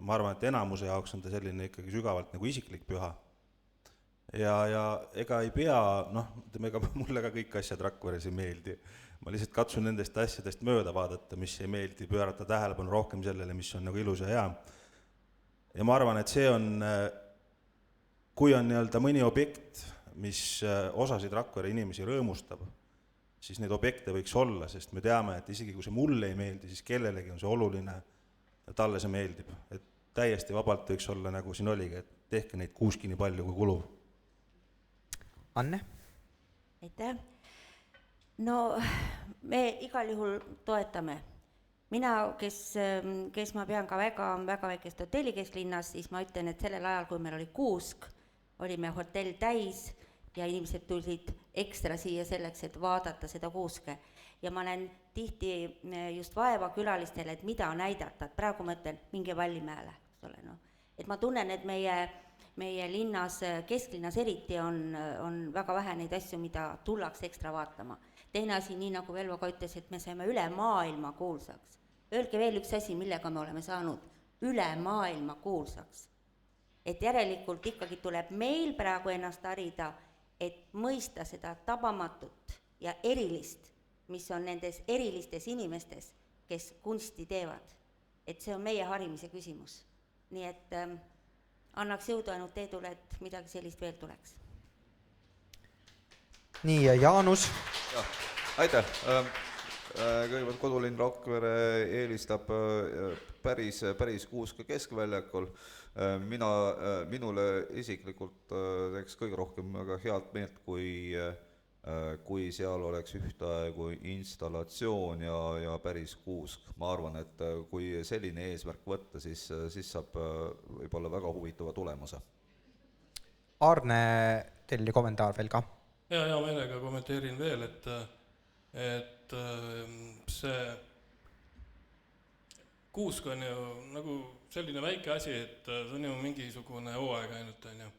ma arvan, et enamuse jaoks on ta selline ikkagi sügavalt nagu isiklik püha. Ja ega ei pea, ega mulle ka kõik asjad Rakveres ei meeldi. Ma lihtsalt katsun nendest asjadest mööda vaadata, mis ei meeldi, pöörata tähelepanu rohkem sellele, mis on nagu ilus ja hea. Ja ma arvan, et see on, kui on nii-öelda mõni objekt, mis osasid Rakvere inimesi rõõmustab, siis neid objekte võiks olla, sest me teame, et isegi kui see mulle ei meeldi, siis kellelegi on see oluline ja talle see meeldib. Et täiesti vabalt võiks olla, nagu siin oligi, et tehke neid kuuski nii palju kui kulub. Anne? Aitäh! No me igal juhul toetame. Mina, kes ma pean ka väga väikest hotelli kesklinnas, siis ma ütlen, et sellel ajal, kui meil oli kuusk, oli me hotell täis ja inimesed tulid ekstra siia selleks, et vaadata seda kuuske. Ja ma olen tihti just vaeva külalistele, et mida näidata, et praegu ma ütlen, minge Vallimäele. Et ma tunnen, et meie linnas, kesklinnas eriti on väga vähe neid asju, mida tullakse ekstra vaatama. Teine asi, nii nagu Velvo ka ütles, et me saime üle maailma kuulsaks. Öelge veel üks asi, millega me oleme saanud üle maailma kuulsaks. Et järelikult ikkagi tuleb meil praegu ennast harida, et mõista seda tabamatut ja erilist, mis on nendes erilistes inimestes, kes kunsti teevad. Et see on meie harimise küsimus. Nii et annaks jõudu ainult Teedule, et midagi sellist veel tuleks. Nii, ja Jaanus? Aitäh! Kõigepealt Kodulinn Rakvere eelistab päris kuuska keskväljakul. Minule isiklikult teeks kõige rohkem väga head meelt, kui seal oleks ühtaegu installatsioon ja päris kuusk. Ma arvan, et kui selline eesmärk võtta, siis saab võib-olla väga huvitava tulemuse. Arne, teil oli kommentaar veel ka? Ja meelega kommenteerin veel, et see kuusk on ju nagu selline väike asi, et see on ju mingisugune hooaeg ainult, on ju.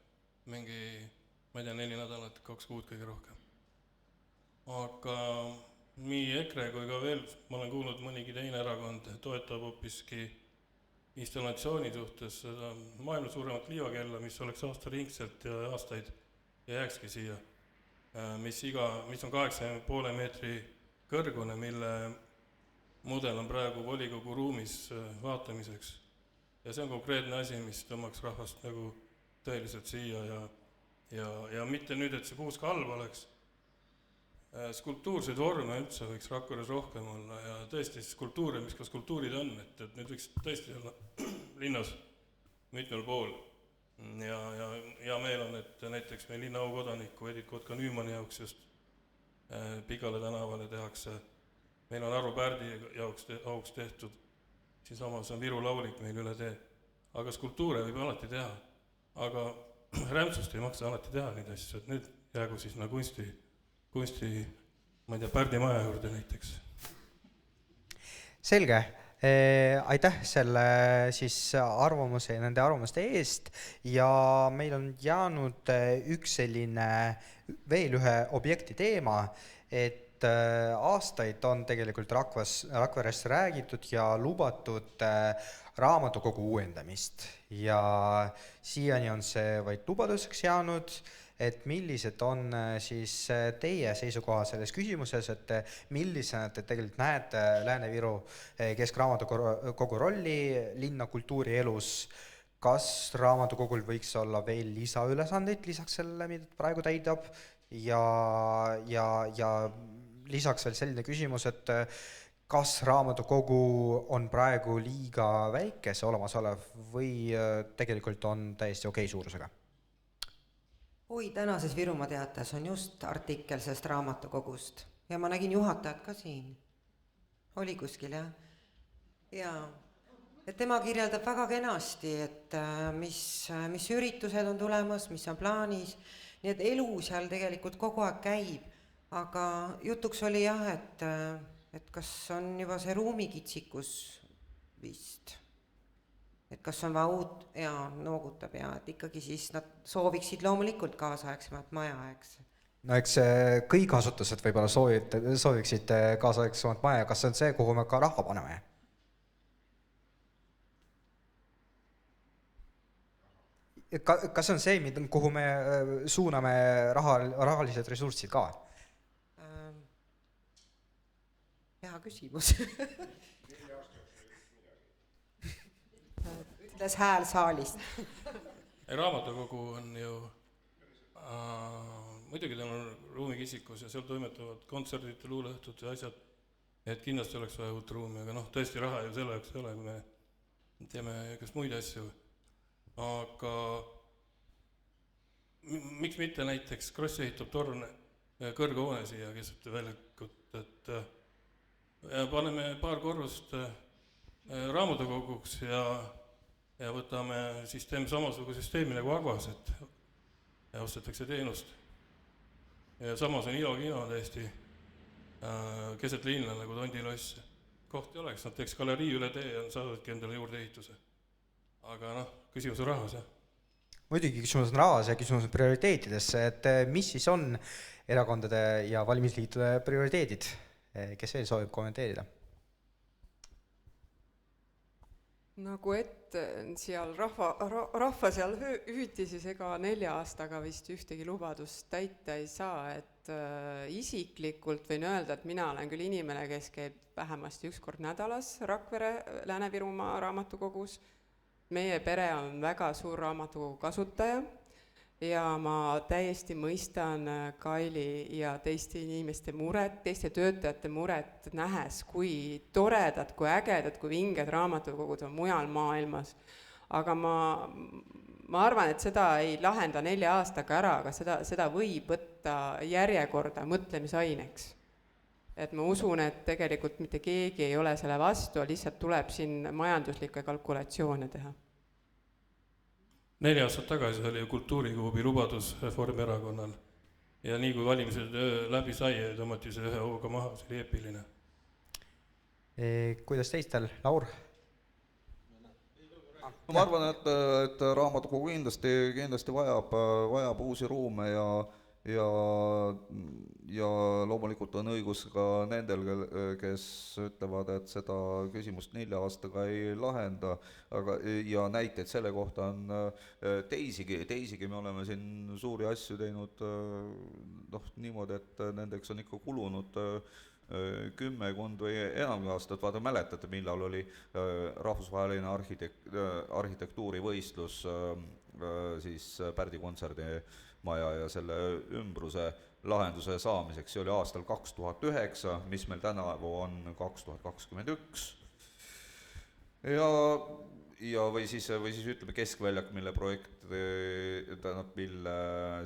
Mingi, ma ei tea, 4 nädalat, 2 kuud kõige rohkem. Aga nii EKRE kui ka veel, ma olen kuulnud mõnigi teine erakond, toetab hoopiski installatsiooni suhtes seda maailma suuremat liivakella, mis oleks aastaringselt ja aastaid ja jääkski siia. Mis on 8,5 meetri kõrgune, mille mudel on praegu volikogu ruumis vaatamiseks. Ja see on konkreetne asi, mis tõmbaks rahvast nagu tõeliselt siia ja mitte nüüd, et see puusk halb oleks. Skulptuurseid vorme üldse võiks Rakveres rohkem olla ja tõesti skulptuure, mis ka skulptuurid on, et need võiks tõesti olla linnas mitmel pool. Ja meel on, et näiteks meil linna aukodaniku Edith Kotka-Nüümanni jaoks just Pigale tänavale tehakse. Meil on Arvo Pärdi jaoks tehtud, siis samas on Viru laulik meil üle tee. Aga skulptuure võib alati teha, aga rämpsust ei maksa alati teha neid asju, et nüüd jäägu siis kunsti, ma ei tea, Pärdi maja juurde näiteks. Selge, aitäh selle siis arvamuse ja nende arvamuste eest ja meil on jäänud üks selline veel ühe objekti teema, et aastaid on tegelikult Rakveres räägitud ja lubatud raamatukogu uuendamist ja siiani on see vaid lubaduseks jäänud, et millised on siis teie seisukoha selles küsimuses, et millisena te tegelikult näete Lääne-Viru Keskraamatukogu rolli linna kultuurielus, kas raamatukogul võiks olla veel lisaülesandeid lisaks sellele, mida praegu täidab ja lisaks veel selline küsimus, et kas raamatukogu on praegu liiga väike, see olemasolev, või tegelikult on täiesti okei suurusega? Oi, tänases Virumaa Teates on just artikkel sellest raamatukogust ja ma nägin juhatajat ka siin. Oli kuskil, jah? Jaa. Et tema kirjeldab väga kenasti, et mis üritused on tulemas, mis on plaanis, nii et elu seal tegelikult kogu aeg käib, aga jutuks oli jah, et kas on juba see ruumikitsikus vist, et kas on vaja uut ja noogutab ja et ikkagi siis nad sooviksid loomulikult kaasaegsemat maja, eks. No eks kõik asutused võib-olla sooviksid kaasaegsemat maja, kas see on see, kuhu me ka raha paneme? Kas on see, kuhu me suuname rahalised ressursid ka? Hea küsimus. Ütles hääl saalist. Raamatukogu on ju, muidugi tal on ruumikisikus ja seal toimetavad kontserdid ja luuleõhtud ja asjad, et kindlasti oleks vaja uut ruumi, aga tõesti raha ju selle jaoks ei ole, kui me teeme kas muid asju. Aga miks mitte näiteks Kross ehitab torne kõrghoone siia keset väljakut, et paneme paar korrust raamatukoguks ja võtame siis teeme samasuguse süsteemi nagu Agvas, et ostetakse teenust. Ja samas on Ilo kino täiesti keset linna nagu Tondiloss. Kohti oleks, nad teeks galerii üle tee ja saadadki endale juurde ehituse. Aga küsimus on rahas, jah. Muidugi küsimus on rahas ja küsimus on prioriteetidesse, et mis siis on erakondade ja valimisliitude prioriteedid? Kes veel soovib kommenteerida? Nagu seal rahva seal hüüti, siis ega 4 aastaga vist ühtegi lubadust täita ei saa, et isiklikult võin öelda, et mina olen küll inimene, kes käib vähemasti 1 kord nädalas Rakvere Lääne-Virumaa raamatukogus. Meie pere on väga suur raamatukogu kasutaja ja ma täiesti mõistan Kaili ja teiste inimeste muret, teiste töötajate muret nähes, kui toredad, kui ägedad, kui vinged raamatukogud on mujal maailmas. Aga ma arvan, et seda ei lahenda 4 aastaga ära, aga seda võib võtta järjekorda mõtlemisaineks. Et ma usun, et tegelikult mitte keegi ei ole selle vastu, lihtsalt tuleb siin majanduslikke kalkulatsioone teha. 4 aastat tagasi oli ju kultuurikuubi lubadus Reformierakonnal ja nii kui valimised läbi sai, tõmmati see ühe hooga maha, see oli eepiline. Kuidas teistel, Laur? Ma arvan, et raamatukogu kindlasti vajab uusi ruume ja loomulikult on õigus ka nendel, kes ütlevad, et seda küsimust 4 aastaga ei lahenda, ja näiteid selle kohta on teisigi, me oleme siin suuri asju teinud niimoodi, et nendeks on ikka kulunud kümmekond või enamgi aastat, vaata mäletate, millal oli rahvusvaheline arhitektuurivõistlus siis Pärdi kontserdimaja ja selle ümbruse lahenduse saamiseks, see oli aastal 2009, mis meil tänavu on 2021. Ja või siis ütleme Keskväljak, mille projekt, mille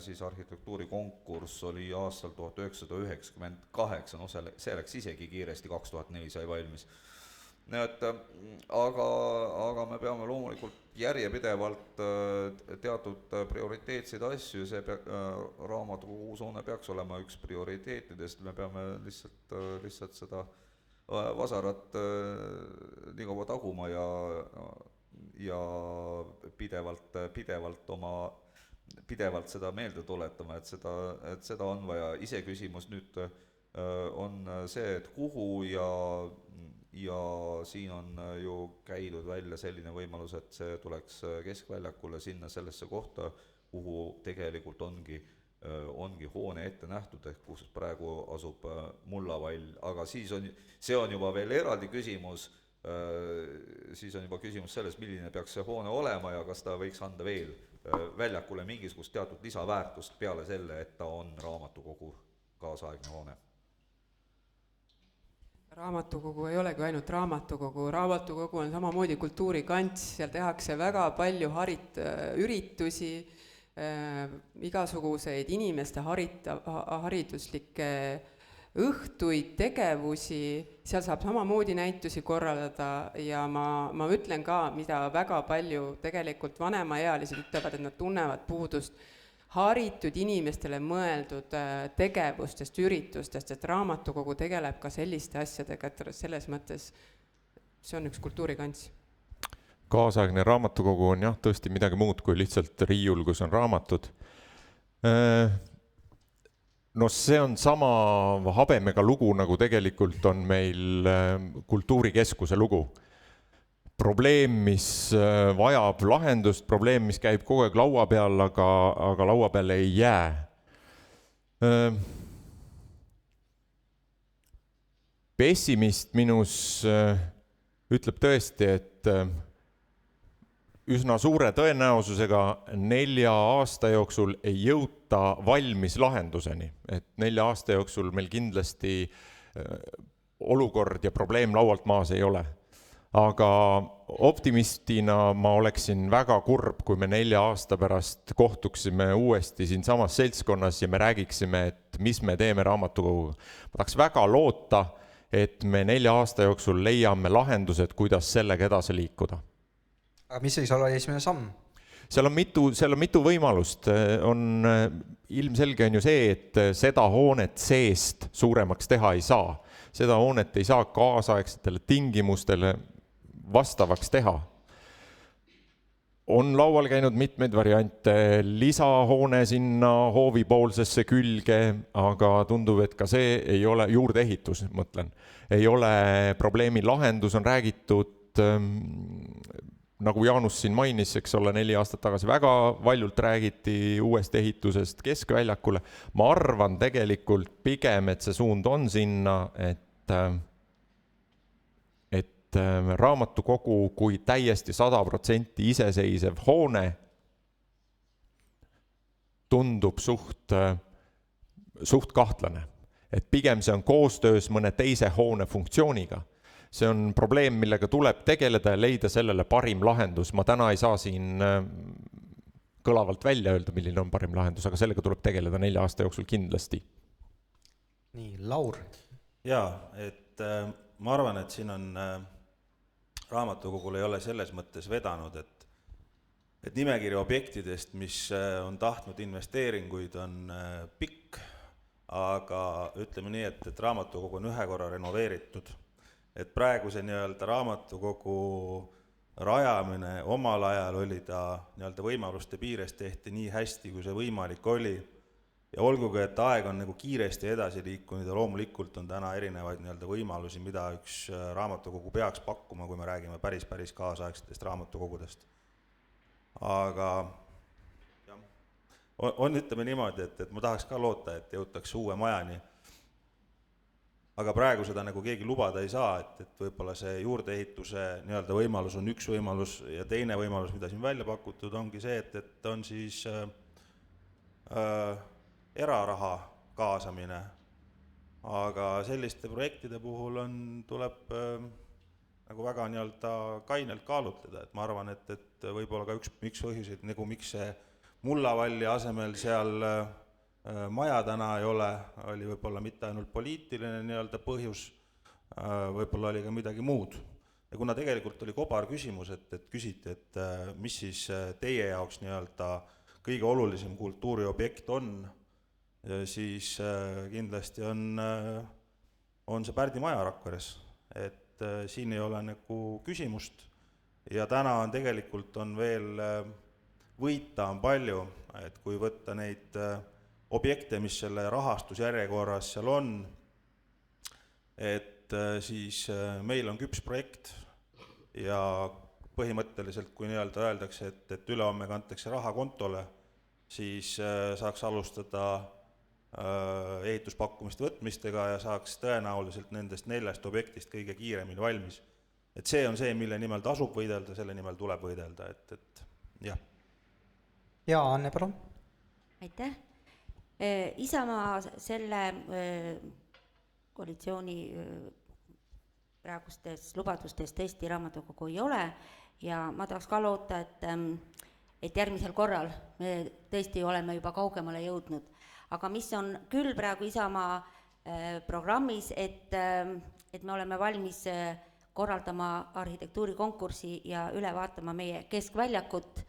siis arhitektuurikonkurss oli aastal 1998, no see läks isegi kiiresti, 2004 sai valmis. Aga me peame loomulikult järjepidevalt teatud prioriteetseid asju, see raamatukogu uus hoone peaks olema üks prioriteetidest, me peame lihtsalt seda vasarat nii kaua taguma ja pidevalt seda meelde tuletama, et seda on vaja. Iseküsimus nüüd on see, et kuhu ja siin on ju käidud välja selline võimalus, et see tuleks Keskväljakule sinna sellesse kohta, kuhu tegelikult ongi hoone ette nähtud, ehk kus praegu asub mullavall, aga see on juba veel eraldi küsimus, siis on juba küsimus selles, milline peaks see hoone olema ja kas ta võiks anda veel väljakule mingisugust teatud lisaväärtust peale selle, et ta on raamatukogu kaasaegne hoone. Raamatukogu ei olegi ainult raamatukogu on samamoodi kultuurikants, seal tehakse väga palju üritusi, igasuguseid inimeste hariduslikke õhtuid, tegevusi, seal saab samamoodi näitusi korraldada ja ma ütlen ka, mida väga palju tegelikult vanemaealised ütlevad, et nad tunnevad puudust haritud inimestele mõeldud tegevustest, üritustest, et raamatukogu tegeleb ka selliste asjadega, et selles mõttes see on üks kultuurikants. Kaasaegne raamatukogu on jah tõesti midagi muud kui lihtsalt riiul, kus on raamatud. No see on sama habemega lugu, nagu tegelikult on meil kultuurikeskuse lugu. Probleem, mis vajab lahendust, probleem, mis käib kogu aeg laua peal, aga laua peal ei jää. Pessimist minus ütleb tõesti, et üsna suure tõenäosusega 4 aasta jooksul ei jõuta valmis lahenduseni. Et 4 aasta jooksul meil kindlasti olukord ja probleem laualt maas ei ole. Aga optimistina ma oleksin väga kurb, kui me 4 aasta pärast kohtuksime uuesti siin samas seltskonnas ja me räägiksime, et mis me teeme raamatukoguga. Ma tahaks väga loota, et me 4 aasta jooksul leiame lahendused, kuidas sellega edasi liikuda. Aga mis võiks olla esimene samm? Seal on mitu võimalust. Ilmselge on ju see, et seda hoonet seest suuremaks teha ei saa. Seda hoonet ei saa kaasaegsetele tingimustele vastavaks teha. On laual käinud mitmeid variante, lisahoone sinna hoovipoolsesse külge, aga tundub, et ka see ei ole juurdeehitus, mõtlen. Ei ole probleemi lahendus, on räägitud, nagu Jaanus siin mainis, eks ole, 4 aastat tagasi väga valjult räägiti uuest ehitusest Keskväljakule. Ma arvan tegelikult pigem, et see suund on sinna, et raamatukogu kui täiesti 100% iseseisev hoone tundub suht kahtlane. Et pigem see on koostöös mõne teise hoone funktsiooniga. See on probleem, millega tuleb tegeleda ja leida sellele parim lahendus. Ma täna ei saa siin kõlavalt välja öelda, milline on parim lahendus, aga sellega tuleb tegeleda 4 aasta jooksul kindlasti. Nii, Laur. Jaa, et ma arvan, et siin on raamatukogul ei ole selles mõttes vedanud, et nimekiri objektidest, mis on tahtnud investeeringuid, on pikk, aga ütleme nii, et raamatukogu on 1 korra renoveeritud. Et praegu see raamatukogu rajamine omal ajal oli ta võimaluste piires tehti nii hästi, kui see võimalik oli. Ja olgugi, et aeg on kiiresti edasi liikunud ja loomulikult on täna erinevaid võimalusi, mida üks raamatukogu peaks pakkuma, kui me räägime päris kaasaegsetest raamatukogudest. Aga on ütleme niimoodi, et ma tahaks ka loota, et jõutaks uue majani. aga praegu seda nagu keegi lubada ei saa, et võib-olla see juurdeehituse nii-öelda võimalus on üks võimalus ja teine võimalus, mida siin välja pakutud, ongi see, et on siis eraraha kaasamine, aga selliste projektide puhul tuleb nagu väga nii-öelda kainelt kaalutleda, et ma arvan, et võib-olla ka üks põhjuseid, nagu miks see Mullavalli asemel seal maja täna ei ole, oli võib-olla mitte ainult poliitiline nii-öelda põhjus, võib-olla oli ka midagi muud. Ja kuna tegelikult oli kobar küsimus, et küsiti, et mis siis teie jaoks nii-öelda kõige olulisem kultuuriobjekt on, siis kindlasti on see Pärdi maja Rakveres, et siin ei ole nagu küsimust ja täna on tegelikult on veel võita on palju, et kui võtta neid objekte, mis selle rahastusjärjekorras seal on, et siis meil on küps projekt ja põhimõtteliselt, kui nii-öelda öeldakse, et ülehomme kantakse raha kontole, siis saaks alustada ehituspakkumiste võtmistega ja saaks tõenäoliselt nendest 4 objektist kõige kiiremini valmis. Et see on see, mille nimel tasub võidelda, selle nimel tuleb võidelda, et jah. Ja Anne, palun. Aitäh. Isamaa selle koalitsiooni praegustes lubadustes tõesti raamatukogu ei ole ja ma tahaks ka loota, et järgmisel korral me tõesti oleme juba kaugemale jõudnud. Aga mis on küll praegu Isamaa programmis, et me oleme valmis korraldama arhitektuurikonkursi ja üle vaatama meie keskväljakut,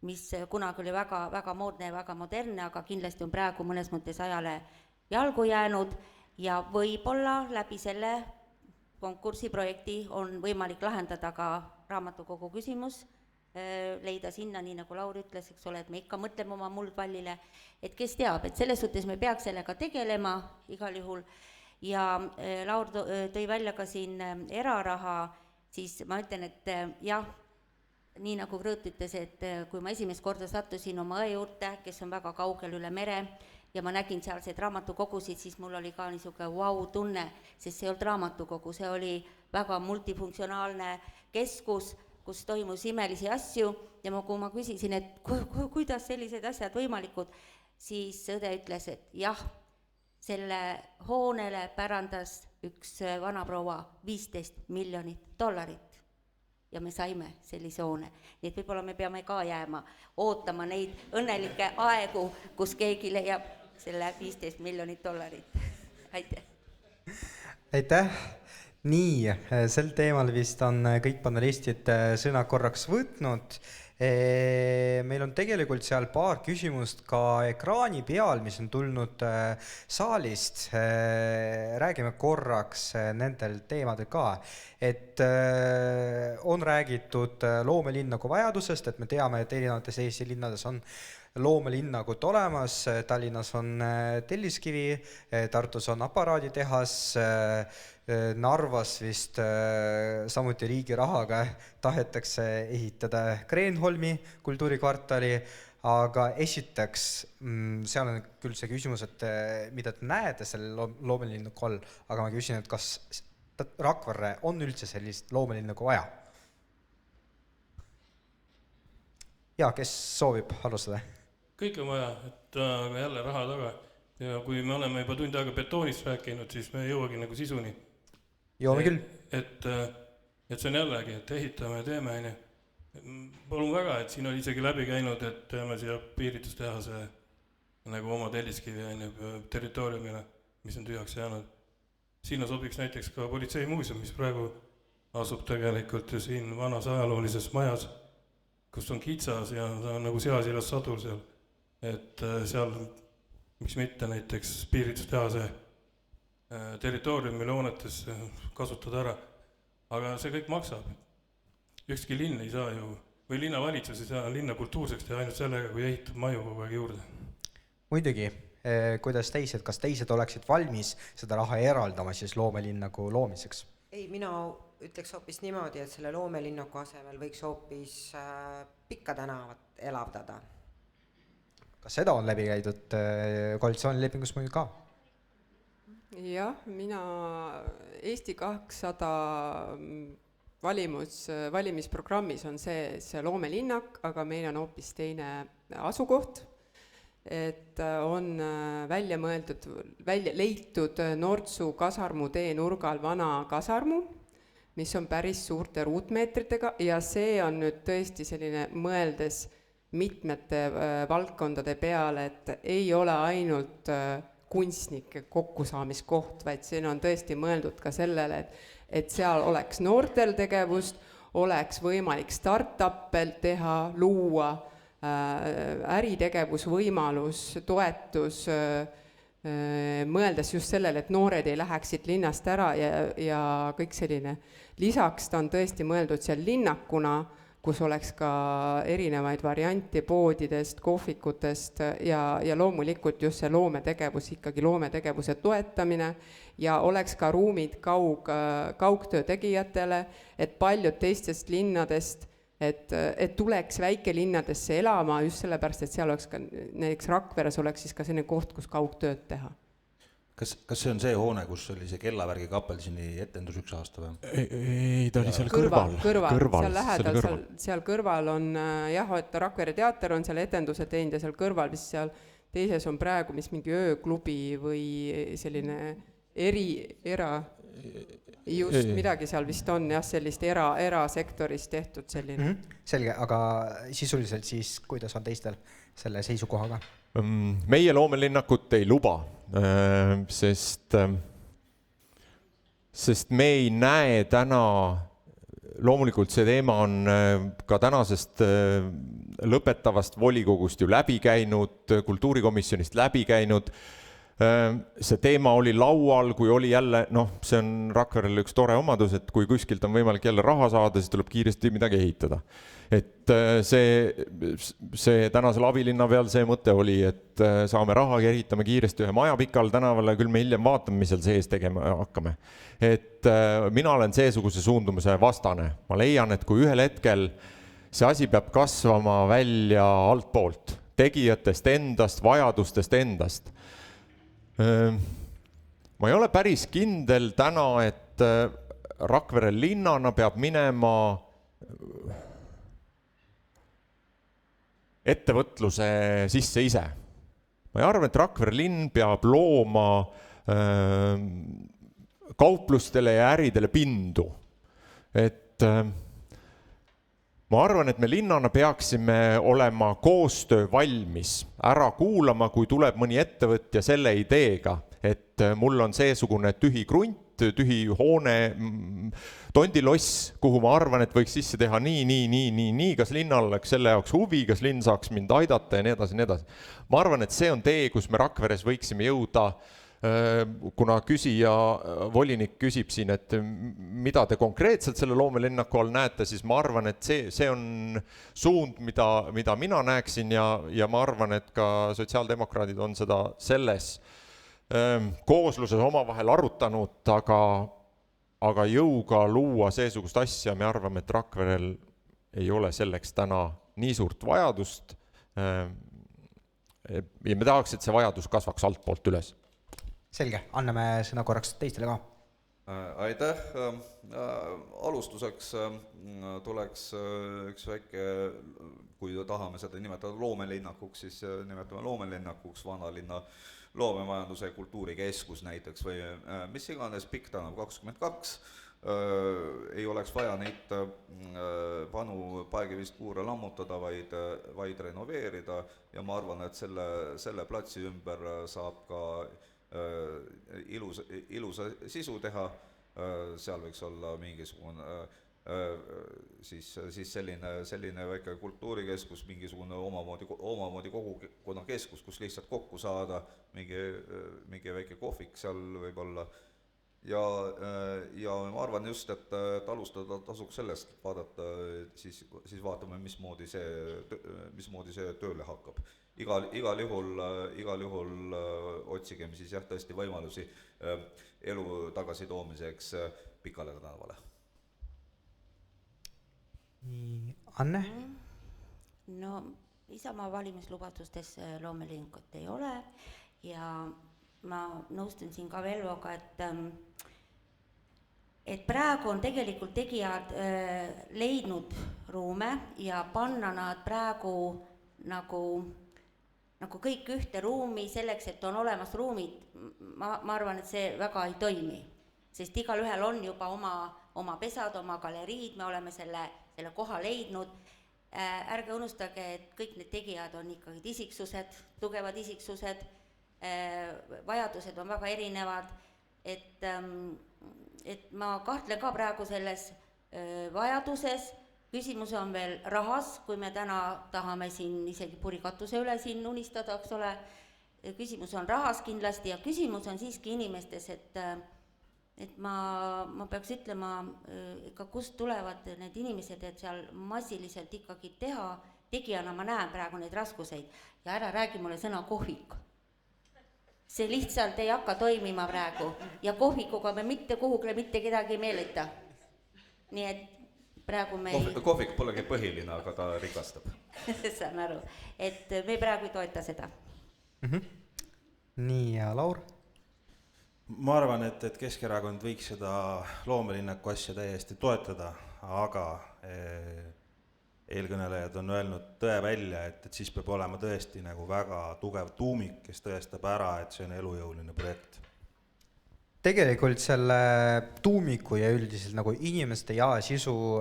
mis kunagi oli väga, väga moodne ja väga modernne, aga kindlasti on praegu mõnes mõttes ajale jalgu jäänud ja võib-olla läbi selle konkursiprojekti on võimalik lahendada ka raamatukogu küsimus, leida sinna, nii nagu Laur ütles, eks ole, et me ikka mõtleme oma Muldvallile, et kes teab, et selles suhtes me peaks sellega tegelema igal juhul ja Laur tõi välja ka siin eraraha, siis ma ütlen, et jah, nii nagu Krõõt ütles, et kui ma esimest korda sattusin oma õe juurde, kes on väga kaugel üle mere ja ma nägin sealseid raamatukogusid, siis mul oli ka niisugune vau-tunne, sest see ei olnud raamatukogu, see oli väga multifunktsionaalne keskus, kus toimus imelisi asju ja kui ma küsisin, et kuidas sellised asjad võimalikud, siis õde ütles, et jah, selle hoonele pärandas üks vanaproua $15 miljonit ja me saime sellise hoone. Nii et võib-olla me peame ka jääma ootama neid õnnelikke aegu, kus keegi leiab selle $15 miljonit. Aitäh! Aitäh! Nii, sel teemal vist on kõik panelistid sõna korraks võtnud. Meil on tegelikult seal paar küsimust ka ekraani peal, mis on tulnud saalist. Räägime korraks nendel teemadel ka. Et on räägitud loomelinnaku vajadusest, et me teame, et erinevates Eesti linnades on loomelinnakut olemas, Tallinnas on Telliskivi, Tartus on aparaaditehas, Narvas vist samuti riigi rahaga tahetakse ehitada Kreenholmi kultuurikvartali, aga esiteks, seal on küll see küsimus, et mida te näete selle loomelinnaku all, aga ma küsin, et kas Rakverre on üldse sellist loomelinnaku vaja? Ja, kes soovib alustada? Kõik on vaja, et aga jälle raha taga. Ja kui me oleme juba tund aega betoonist rääkinud, siis me ei jõuagi nagu sisuni. Joome küll. Et see on jällegi, et ehitame ja teeme. Palun väga, et siin oli isegi läbi käinud, et teeme siia piiritustehase nagu oma Telliskivi territooriumile, mis on tühjaks jäänud. Sinna sobiks näiteks ka politseimuuseum, mis praegu asub tegelikult ju siin vanas ajaloolises majas, kus on kitsas ja ta on nagu seasilas sadul seal. Et seal, miks mitte näiteks piiritustehase territooriumil hoonetes kasutada ära. Aga see kõik maksab. Ükski linn ei saa ju, või linnavalitsus ei saa linna kultuurseks teha ainult sellega, kui ehitab maju kogu aeg juurde. Muidugi, kuidas teised, kas teised oleksid valmis seda raha eraldama siis loomelinnaku loomiseks? Ei, mina ütleks hoopis niimoodi, et selle loomelinnaku asemel võiks hoopis Pikka tänavat elavdada. Kas seda on läbi käidud koalitsioonilepingus muidu ka? jah, mina Eesti 200 valimisprogrammis on see loomelinnak, aga meil on hoopis teine asukoht, et on välja leitud Nortsu kasarmu tee nurgal vana kasarmu, mis on päris suurte ruutmeetritega ja see on nüüd tõesti selline mõeldes mitmete valdkondade peale, et ei ole ainult kunstnike kokkusaamiskoht, vaid siin on tõesti mõeldud ka sellele, et seal oleks noortel tegevust, oleks võimalik start-up'el teha, luua äritegevusvõimalus, toetus, mõeldes just sellele, et noored ei läheksid linnast ära ja kõik selline. Lisaks ta on tõesti mõeldud seal linnakuna, kus oleks ka erinevaid variante poodidest, kohvikutest ja loomulikult just see loometegevus, ikkagi loometegevuse toetamine ja oleks ka ruumid kaugtöö tegijatele, et paljud teistest linnadest, et tuleks väikelinnadesse elama just sellepärast, et seal oleks ka, näiteks Rakveres oleks siis ka selline koht, kus kaugtööd teha. Kas see on see hoone, kus oli see Kellavärgi kapelsini etendus üks aasta või? Ei, ta oli seal kõrval. Seal lähedal, seal kõrval on jah, et Rakvere teater on seal etenduse teinud ja seal kõrval, mis seal teises on praegu, mis mingi ööklubi või selline just midagi seal vist on jah, sellist erasektoris tehtud selline. Selge, aga sisuliselt siis, kuidas on teistel selle seisukohaga? Meie loomelinnakut ei luba, sest me ei näe täna, loomulikult see teema on ka tänasest lõpetavast volikogust ju läbi käinud, kultuurikomisjonist läbi käinud, see teema oli laual, kui oli jälle, see on Rakverel üks tore omadus, et kui kuskilt on võimalik jälle raha saada, siis tuleb kiiresti midagi ehitada. Et see tänasel abilinna peal see mõte oli, et saame raha ja ehitame kiiresti ühe maja Pikal tänavale, küll me hiljem vaatame, mis seal sees tegema hakkame. Et mina olen seesuguse suundumuse vastane. Ma leian, et kui ühel hetkel see asi peab kasvama välja altpoolt, tegijatest endast, vajadustest endast. Ma ei ole päris kindel täna, et Rakvere linnana peab minema ettevõtluse sisse ise. Ma arvan, et Rakvere linn peab looma kauplustele ja äridele pindu. Et ma arvan, et me linnana peaksime olema koostöö valmis ära kuulama, kui tuleb mõni ettevõtja selle ideega, et mul on seesugune tühi krunt, tühi hoone, tondiloss, kuhu ma arvan, et võiks sisse teha nii, kas linnal oleks selle jaoks huvi, kas linn saaks mind aidata ja nii edasi, nii edasi. Ma arvan, et see on tee, kus me Rakveres võiksime jõuda, kuna küsija, volinik küsib siin, et mida te konkreetselt selle loomelinnaku all näete, siis ma arvan, et see on suund, mida mina näeksin ja ma arvan, et ka sotsiaaldemokraadid on seda selles koosluses omavahel arutanud, aga jõuga luua seesugust asja, me arvame, et Rakverel ei ole selleks täna nii suurt vajadust ja me tahaks, et see vajadus kasvaks altpoolt üles. Selge, anname sõna korraks teistele ka. Aitäh, alustuseks tuleks üks väike, kui tahame seda nimetada loomelinnakuks, siis nimetame loomelinnakuks Vanalinna loomemajanduse ja kultuurikeskus näiteks või mis iganes Pikk tänav 22, ei oleks vaja neid vanu paegivist kuure lammutada, vaid renoveerida ja ma arvan, et selle platsi ümber saab ka ilusa sisu teha, seal võiks olla mingisugune siis selline väike kultuurikeskus, mingisugune omamoodi kogukonna keskus, kus lihtsalt kokku saada, mingi väike kohvik seal võib olla ja ma arvan just, et alustada tasuks sellest, vaadata, siis vaatame, mismoodi see tööle hakkab. Igal juhul otsigem siis jah tõesti võimalusi elu tagasi toomiseks Pikale tänavale. Anne? No Isamaa valimislubadustes loomelinnakut ei ole ja ma nõustun siin ka Velvoga, et praegu on tegelikult tegijad leidnud ruume ja panna nad praegu nagu kõik ühte ruumi selleks, et on olemas ruumid, ma arvan, et see väga ei toimi. Sest igalühel on juba oma pesad, oma galeriid, me oleme selle koha leidnud. Ärge unustage, et kõik need tegijad on ikkagi isiksused, tugevad isiksused, vajadused on väga erinevad, et ma kahtlen ka praegu selles vajaduses. Küsimus on veel rahas, kui me täna tahame siin isegi purikatuse üle siin unistada, eks ole. Küsimus on rahas kindlasti ja küsimus on siiski inimestes, et ma peaks ütlema, ikka kust tulevad need inimesed, et seal massiliselt ikkagi tegijana ma näen praegu neid raskuseid ja ära räägi mulle sõna kohvik. See lihtsalt ei hakka toimima praegu ja kohvikuga me mitte kuhugile mitte kedagi ei meelita. Nii et praegu me kohvik polegi põhiline, aga ta rikastab. Saan aru, et me praegu ei toeta seda. Nii, ja Laur? Ma arvan, et Keskerakond võiks seda loomelinnaku asja täiesti toetada, aga eelkõnelejad on öelnud tõe välja, et siis peab olema tõesti nagu väga tugev tuumik, kes tõestab ära, et see on elujõuline projekt. Tegelikult selle tuumiku ja üldiselt nagu inimeste ja sisu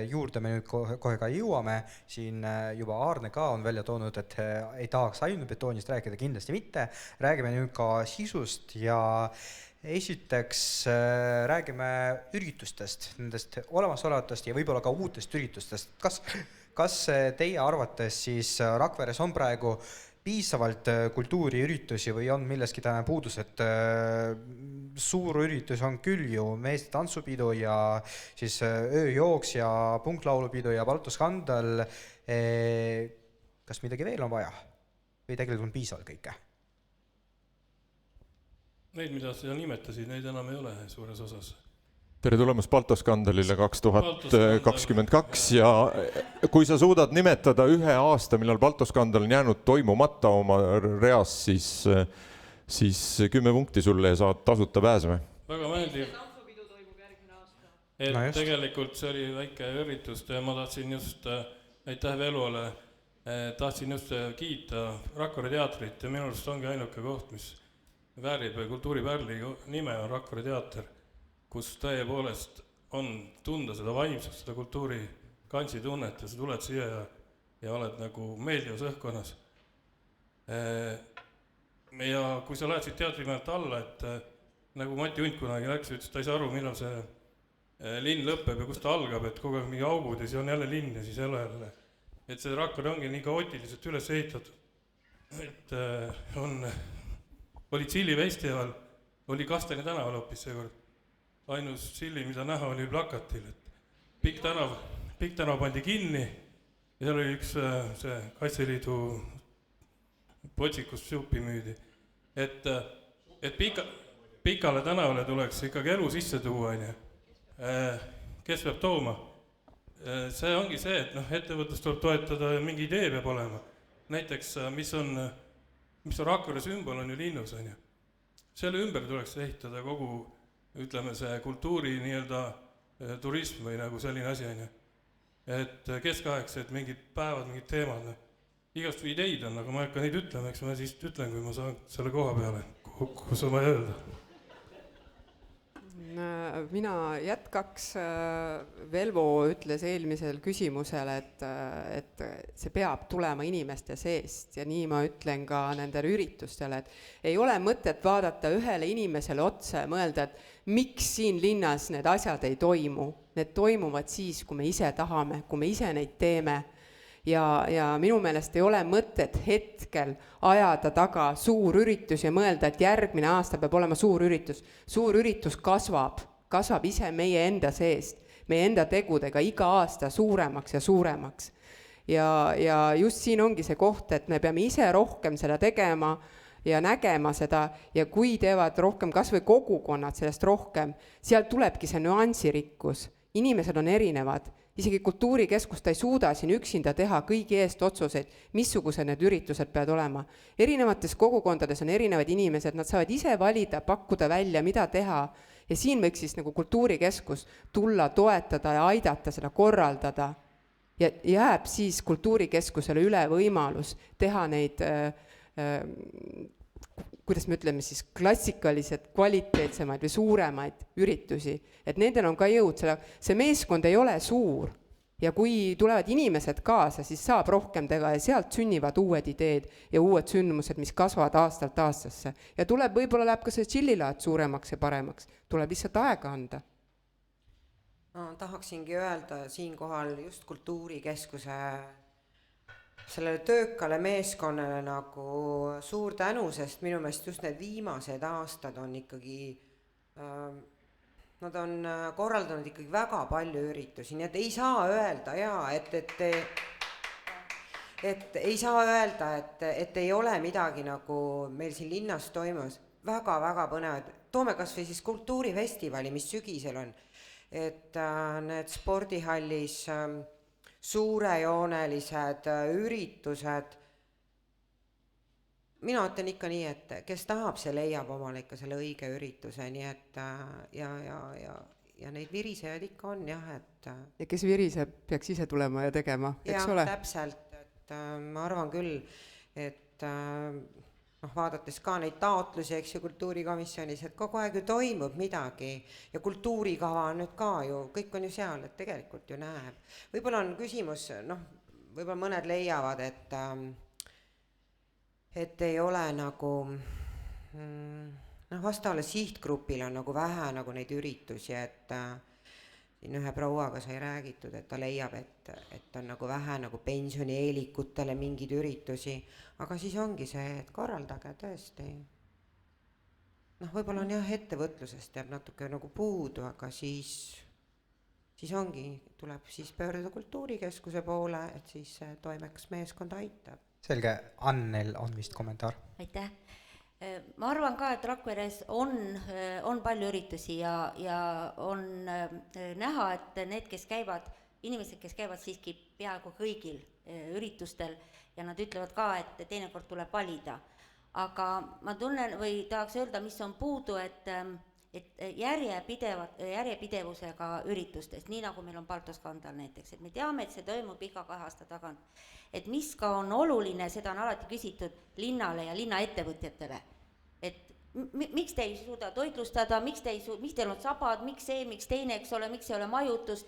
juurde me nüüd kohe ka jõuame. Siin juba Aarne ka on välja toonud, et ei tahaks ainult betoonist rääkida, kindlasti mitte. Räägime nüüd ka sisust ja esiteks räägime üritustest, nendest olemasolevatest ja võib-olla ka uutest üritustest. Kas teie arvates siis Rakveres on praegu piisavalt kultuuriüritusi või on milleski täna puudus, et suur üritus on küll ju meeste tantsupidu ja siis ööjooks ja punktlaulupidu ja Baltoskandal. Kas midagi veel on vaja või tegelikult on piisavalt kõike? Neid, mida sa nimetasid, neid enam ei ole suures osas. Tere tulemast Baltoskandalile 2022 ja kui sa suudad nimetada ühe aasta, millal Baltoskandal on jäänud toimumata oma reas, siis 10 punkti sulle ja saad tasuta pääseme. Väga meeldiv. Et tegelikult see oli väike üritus ja ma tahtsin just, aitäh Velole, tahtsin just kiita Rakvere teatrit ja minu arust ongi ainuke koht, mis väärib kultuuripärli nime on Rakvere teater, kus tõepoolest on tunda seda vaimsust, seda kultuuri kansitunnet ja sa tuled siia ja oled nagu meeldivas õhkkonnas. Ja kui sa lähed siit teatrimajalt alla, et nagu Mati Unt kunagi läks, ütles, ta ei saa aru, millal see linn lõpeb ja kus ta algab, et kogu aeg mingi augud ja siis on jälle linn ja siis jälle. Et see Rakvere ongi nii kaootiliselt üles ehitatud. Et oli Tsilli-festival, oli Kastani tänaval hoopis seekord. Ainus Tsilli, mida näha oli plakatil, et pikk tänav pandi kinni ja seal oli üks see Kaitseliidu potsikus supi müüdi. Et pikale tänavale tuleks ikkagi elu sisse tuua, kes peab tooma. See ongi see, et ettevõtlust tuleb toetada ja mingi idee peab olema. Näiteks, mis on Rakvere sümbol on ju linnus, selle ümber tuleks ehitada kogu ütleme see kultuuri turism või nagu selline asi on. Et keskaegsed mingid päevad, mingid teemad. Igast ideid on, aga ma ei hakka neid ütlema, eks ma siis ütlen, kui ma saan selle koha peale, kus on vaja öelda. Mina jätkaks, Velvo ütles eelmisel küsimusel, et see peab tulema inimeste seest ja nii ma ütlen ka nendele üritustele, et ei ole mõtet vaadata ühele inimesele otsa ja mõelda, et miks siin linnas need asjad ei toimu. Need toimuvad siis, kui me ise tahame, kui me ise neid teeme. Ja minu meelest ei ole mõtet hetkel ajada taga suur üritus ja mõelda, et järgmine aasta peab olema suur üritus. Suur üritus kasvab ise meie enda seest, meie enda tegudega iga aasta suuremaks ja suuremaks. Ja just siin ongi see koht, et me peame ise rohkem seda tegema ja nägema seda ja kui teevad rohkem kas või kogukonnad sellest rohkem, seal tulebki see nüansirikkus. Inimesed on erinevad isegi kultuurikeskus, ta ei suuda siin üksinda teha kõigi eest otsuseid, missugused need üritused peavad olema. Erinevates kogukondades on erinevad inimesed, nad saavad ise valida, pakkuda välja, mida teha, ja siin võiks siis nagu kultuurikeskus tulla, toetada ja aidata seda korraldada. Ja jääb siis kultuurikeskusele üle võimalus teha neid, kuidas me ütleme siis, klassikalised, kvaliteetsemaid või suuremaid üritusi. Et nendel on ka jõud, see meeskond ei ole suur. Ja kui tulevad inimesed kaasa, siis saab rohkem teha ja sealt sünnivad uued ideed ja uued sündmused, mis kasvavad aastalt aastasse. Ja tuleb, võib-olla läheb ka see tšillilaad suuremaks ja paremaks. Tuleb lihtsalt aega anda. No, tahaksingi öelda siinkohal just kultuurikeskuse sellele töökale meeskonnale nagu suur tänu, sest minu meelest just need viimased aastad on ikkagi nad on korraldanud ikkagi väga palju üritusi, nii et ei saa öelda et ei saa öelda, et ei ole midagi nagu meil siin linnas toimus. Väga põnevad. Toome kas või siis kultuurifestivali, mis sügisel on. Et need spordihallis suurejoonelised üritused. Mina ütlen ikka nii, et kes tahab, see leiab omale ikka selle õige ürituse, nii et ja neid virisejaid ikka on jah, et ja kes viriseb, peaks ise tulema ja tegema, eks ole? Täpselt, et ma arvan küll, et vaadates ka neid taotlusi, eks ju kultuurikomisjonis, et kogu aeg ju toimub midagi ja kultuurikava on nüüd ka ju, kõik on ju seal, et tegelikult ju näeb. Võib-olla on küsimus, võib-olla mõned leiavad, et ei ole nagu vastavale sihtgrupile on nagu vähe nagu neid üritusi, et siin ühe prouaga sai räägitud, et ta leiab, et on nagu vähe nagu pensionieelikutele mingeid üritusi, aga siis ongi see, et korraldage tõesti. Võib-olla on jah ettevõtlusest jääb natuke nagu puudu, aga siis ongi, tuleb siis pöörduda kultuurikeskuse poole, et siis toimeks meeskond aitab. Selge, Annel on vist kommentaar. Aitäh. Ma arvan ka, et Rakveres on palju üritusi ja on näha, et need, kes käivad, inimesed, kes käivad siiski peaaegu kõigil üritustel ja nad ütlevad ka, et teinekord tuleb valida. Aga ma tunnen või tahaks öelda, mis on puudu, et järjepidevusega üritustest, nii nagu meil on Baltoskandal näiteks, et me teame, et see toimub iga 2 aasta tagant. Et mis ka on oluline, seda on alati küsitud linnale ja linna ettevõtjatele, et miks te ei suuda toitlustada, miks teil on sabad, miks see, miks teine, eks ole, miks ei ole majutust,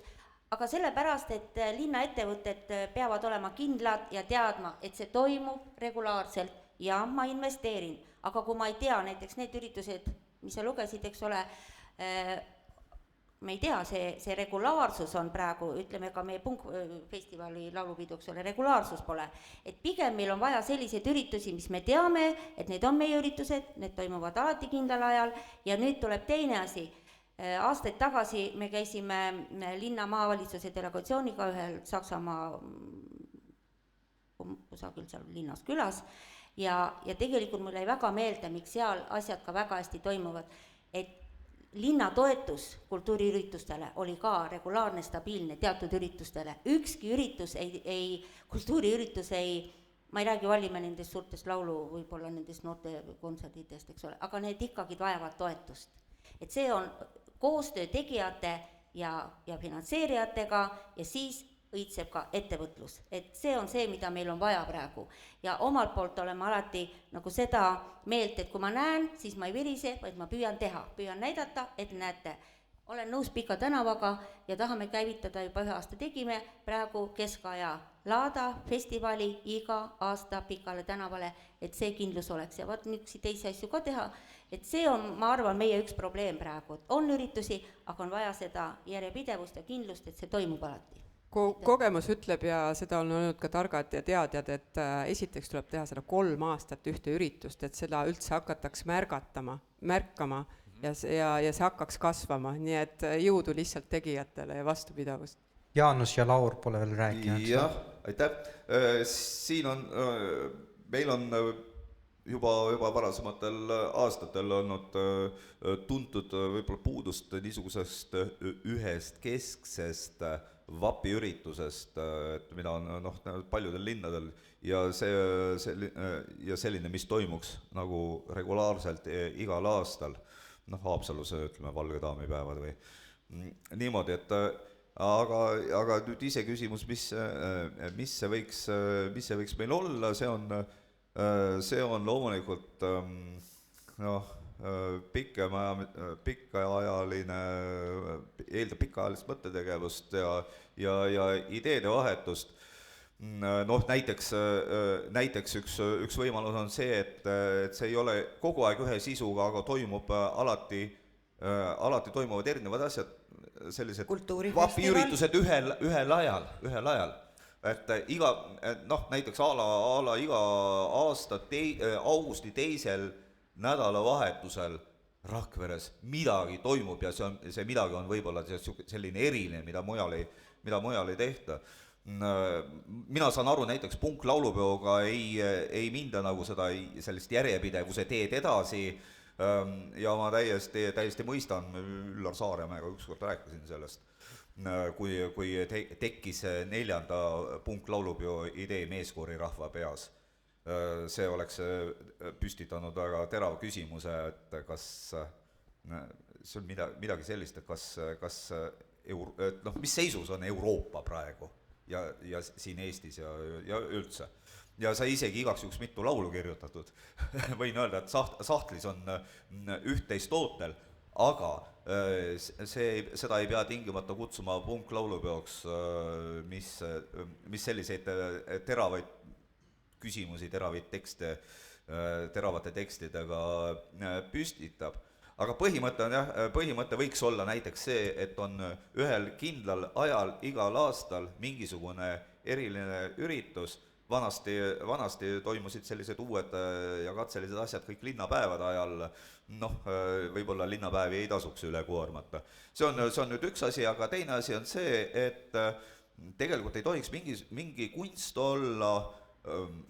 aga sellepärast, et linna ettevõtted peavad olema kindlad ja teadma, et see toimub regulaarselt ja ma investeerin, aga kui ma ei tea, näiteks need üritused, mis sa lugesid, eks ole, me ei tea, see regulaarsus on praegu, ütleme ka meie punkfestivali laulupidu, eks ole, regulaarsus pole. Et pigem meil on vaja selliseid üritusi, mis me teame, et need on meie üritused, need toimuvad alati kindlal ajal ja nüüd tuleb teine asi. Aastaid tagasi me käisime linna maavalitsuse delegatsiooniga ühel Saksamaa kusagil seal linnas külas ja tegelikult mul jäi väga meelde, miks seal asjad ka väga hästi toimuvad, et linna toetus kultuuriüritustele oli ka regulaarne, stabiilne teatud üritustele. Ükski üritus kultuuriüritus ma ei räägi valime nendest suurtest laulu, võib-olla nendest noorte kontserditest, eks ole, aga need ikkagi vajavad toetust. Et see on koostöö tegijate ja finantseerijatega ja siis õitseb ka ettevõtlus. Et see on see, mida meil on vaja praegu. Ja omalt poolt oleme alati nagu seda meelt, et kui ma näen, siis ma ei virise, vaid ma püüan teha, püüan näidata, et näete. Olen nõus Pika tänavaga ja tahame käivitada juba 1 aasta tegime praegu keskaja laada festivali iga aasta Pikale tänavale, et see kindlus oleks ja vaat niisuguseid teisi asju ka teha. Et see on, ma arvan, meie üks probleem praegu. On üritusi, aga on vaja seda järjepidevust ja kindlust, et see toimub alati. Kogemus ütleb ja seda on olnud ka targad ja teadjad, et esiteks tuleb teha seda 3 aastat ühte üritust, et seda üldse hakataks märkama ja see hakkaks kasvama, nii et jõudu lihtsalt tegijatele ja vastupidavust. Jaanus ja Laur pole veel rääkinud. Jah, aitäh. Siin on, meil on juba varasematel aastatel olnud tuntud võib-olla puudust niisugusest ühest kesksest vapi üritusest, et mida on paljudel linnadel ja selline, mis toimuks nagu regulaarselt igal aastal, Haapsalus ütleme Valge daamipäevad või niimoodi, et aga nüüd ise küsimus, mis see võiks meil olla, see on loomulikult pikaajaline, eeldab pikaajalist mõttetegevust ja ideede vahetust. Näiteks üks võimalus on see, et see ei ole kogu aeg ühe sisuga, aga alati toimuvad erinevad asjad, sellised vapiüritused ühel ajal. Et näiteks a la iga aasta augusti teisel nädalavahetusel Rakveres midagi toimub ja see midagi on võib-olla selline eriline, mida mujal ei tehta. Mina saan aru, näiteks punklaulupeoga ei minda nagu sellist järjepidevuse teed edasi ja ma täiesti mõistan, Üllar Saaremäega ükskord rääkisin sellest, kui tekkis 4. punklaulupeo idee meeskoorirahva peas. See oleks püstitanud väga terava küsimuse, et kas see on midagi sellist, et mis seisus on Euroopa praegu ja siin Eestis ja üldse. Ja sai isegi igaks juhuks mitu laulu kirjutatud. Võin öelda, et sahtlis on 11 tootel, aga seda ei pea tingimata kutsuma punklaulupeoks, mis selliseid teravaid küsimusi, teravate tekstidega püstitab. Aga põhimõte võiks olla näiteks see, et on ühel kindlal ajal igal aastal mingisugune eriline üritus. Vanasti toimusid sellised uued ja katselised asjad kõik linnapäevade ajal, võib-olla linnapäevi ei tasuks üle koormata. See on nüüd üks asi, aga teine asi on see, et tegelikult ei tohiks mingi kunst olla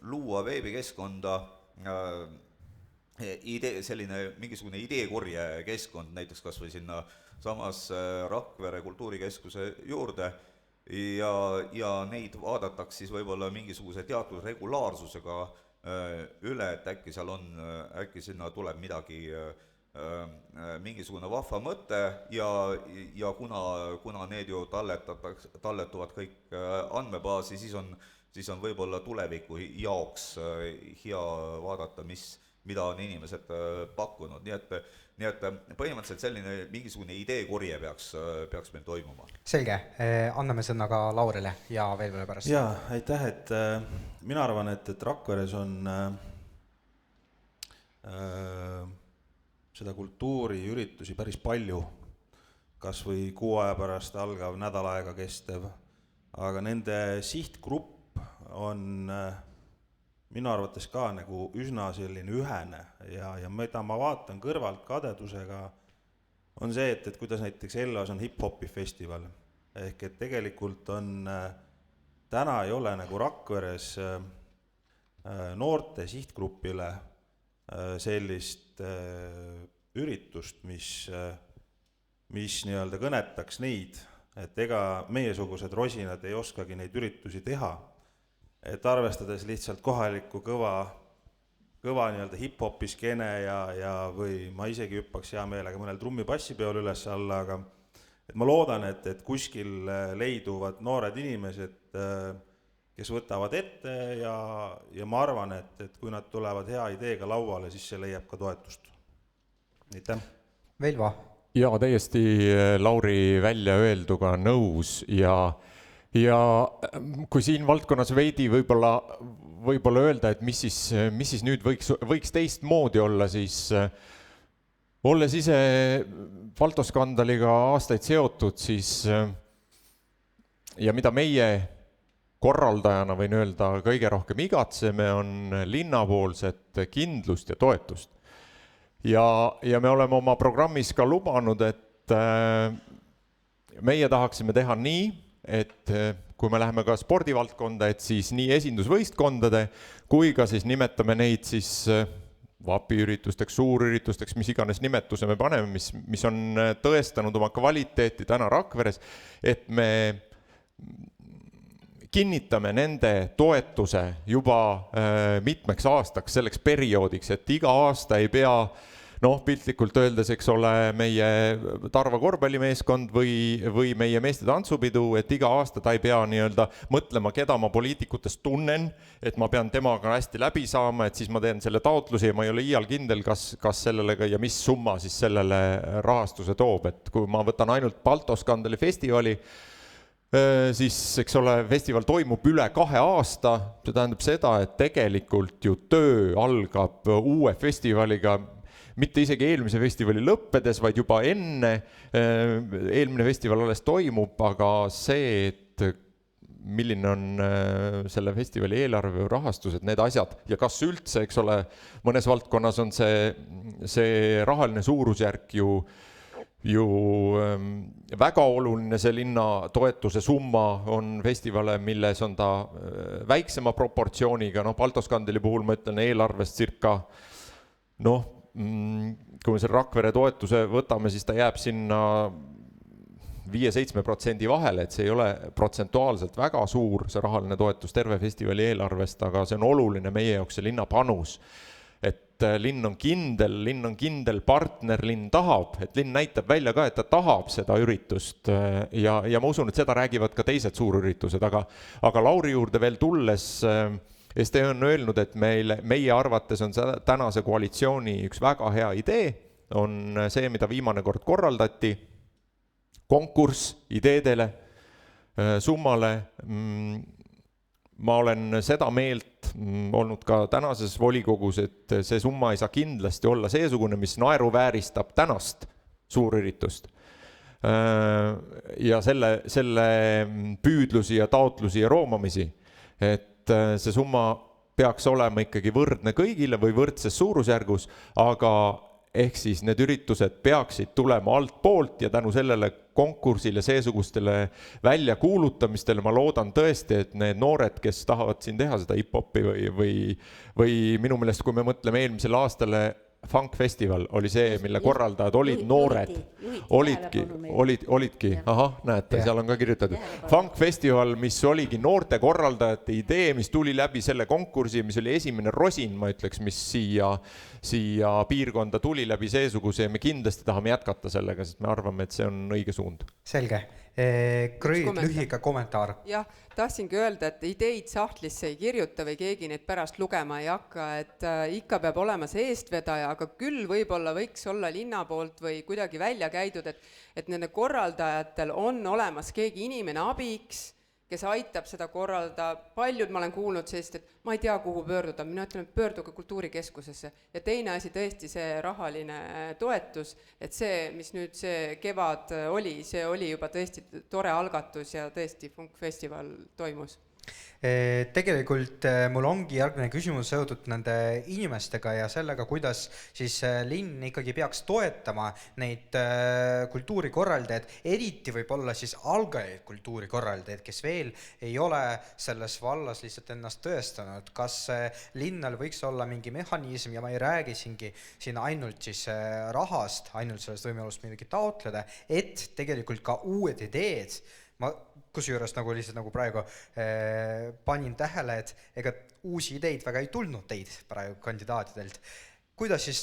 luua veebikeskkonda, mingisugune ideekorje keskkond, näiteks kas või sinna samas Rakvere kultuurikeskuse juurde ja neid vaadatakse siis võib-olla mingisuguse teatud regulaarsusega üle, et äkki sinna tuleb mingisugune vahva mõte ja kuna need ju talletuvad kõik andmebaasi, siis on võib-olla tuleviku jaoks hea vaadata, mida on inimesed pakkunud. Nii et põhimõtteliselt selline mingisugune ideekorje peaks meil toimuma. Selge, anname sõna ka Laurile ja veel pärast. Jaa, aitäh, et mina arvan, et Rakveres on seda kultuuriüritusi päris palju, kas või 6 aja pärast algav, nädal aega kestev, aga nende sihtgrupp on minu arvates ka nagu üsna selline ühene ja mida ma vaatan kõrvalt kadedusega, on see, et kuidas näiteks Elvas on hip-hopi festival. Ehk et tegelikult täna ei ole nagu Rakveres noorte sihtgrupile sellist üritust, mis nii-öelda kõnetaks neid, et ega meiesugused rosinad ei oskagi neid üritusi teha. Et arvestades lihtsalt kohalikku kõva nii-öelda hip-hopi skeene või ma isegi hüppaks hea meelega mõnel trummi-bassipeol üles alla, aga et ma loodan, et kuskil leiduvad noored inimesed, kes võtavad ette ja ma arvan, et kui nad tulevad hea ideega lauale, siis see leiab ka toetust. Aitäh! Velva? Jaa, täiesti Lauri välja öelduga nõus ja kui siin valdkonnas veidi võib-olla öelda, et mis siis nüüd võiks teistmoodi olla, siis olles ise Valtoskandaliga aastaid seotud, siis ja mida meie korraldajana võin öelda kõige rohkem igatseme, on linnapoolset kindlust ja toetust. Ja me oleme oma programmis ka lubanud, et meie tahaksime teha nii, et kui me läheme ka spordivaldkonda, et siis nii esindusvõistkondade kui ka siis nimetame neid siis vapiüritusteks, suurüritusteks, mis iganes nimetuse me paneme, mis on tõestanud oma kvaliteeti täna Rakveres, et me kinnitame nende toetuse juba mitmeks aastaks selleks perioodiks, et iga aasta ei pea piltlikult öeldes, eks ole, meie Tarva korvpallimeeskond või meie meeste tantsupidu, et iga aasta ta ei pea nii-öelda mõtlema, keda ma poliitikutest tunnen, et ma pean temaga hästi läbi saama, et siis ma teen selle taotlusi ja ma ei ole iial kindel, kas sellele ja mis summa siis sellele rahastuse toob, et kui ma võtan ainult Baltoskandali festivali, siis, eks ole, festival toimub üle 2 aasta, see tähendab seda, et tegelikult ju töö algab uue festivaliga, mitte isegi eelmise festivali lõppedes, vaid juba enne, eelmine festival alles toimub, aga see, et milline on selle festivali eelarve või rahastused, need asjad ja kas üldse, eks ole, mõnes valdkonnas on see rahaline suurusjärk ju väga oluline, see linna toetuse summa on festivale, milles on ta väiksema proportsiooniga, Baltoskandeli puhul ma ütlen eelarvest circa, kui me selle Rakvere toetuse võtame, siis ta jääb sinna 5-7% vahele, et see ei ole protsentuaalselt väga suur, see rahaline toetus terve festivali eelarvest, aga see on oluline meie jaoks, see linna panus. Et linn on kindel partner, linn tahab, et linn näitab välja ka, et ta tahab seda üritust ja ma usun, et seda räägivad ka teised suurüritused, aga Lauri juurde veel tulles, ST on öelnud, et meie arvates on tänase koalitsiooni üks väga hea idee, on see, mida viimane kord korraldati, konkurss ideedele, summale. Ma olen seda meelt olnud ka tänases volikogus, et see summa ei saa kindlasti olla seesugune, mis naeruvääristab tänast suurüritust. Ja selle püüdlusi ja taotlusi ja roomamisi, et see summa peaks olema ikkagi võrdne kõigile või võrdses suurusjärgus, aga ehk siis need üritused peaksid tulema alt poolt ja tänu sellele konkursile, seesugustele väljakuulutamistele ma loodan tõesti, et need noored, kes tahavad siin teha seda hip-hopi või minu meelest, kui me mõtleme eelmisele aastale, Funk Festival oli see, mille korraldajad olid noored, olidki, näete, seal on ka kirjutatud. Funk Festival, mis oligi noorte korraldajate idee, mis tuli läbi selle konkursi, mis oli esimene rosin, ma ütleks, mis siia piirkonda tuli läbi seesuguse ja me kindlasti tahame jätkata sellega, sest me arvame, et see on õige suund. Selge. Krõid, lühike kommentaar. Jah, tahtsingi öelda, et ideid sahtlisse ei kirjuta või keegi neid pärast lugema ei hakka, et ikka peab olema see eestvedaja, aga küll võib-olla võiks olla linna poolt või kuidagi välja käidud, et nende korraldajatel on olemas keegi inimene abiks, kes aitab seda korraldada. Paljud ma olen kuulnud sellist, et ma ei tea, kuhu pöörduda. Mina ütlen, et pöörduge kultuurikeskusesse. Ja teine asi tõesti see rahaline toetus, et see, mis nüüd see kevad oli, see oli juba tõesti tore algatus ja tõesti Funk Festival toimus. Tegelikult mul ongi järgmine küsimus seotud nende inimestega ja sellega, kuidas siis linn ikkagi peaks toetama neid kultuurikorraldajaid, eriti võib-olla siis algajaid kultuurikorraldajaid, kes veel ei ole selles vallas lihtsalt ennast tõestanud. Kas linnal võiks olla mingi mehhanism ja ma ei räägi siin ainult siis rahast, ainult sellest võimalust midagi taotleda, et tegelikult ka uued ideed, ma kusjuures nagu lihtsalt nagu praegu panin tähele, et ega uusi ideid väga ei tulnud teid praegu kandidaatidelt. Kuidas siis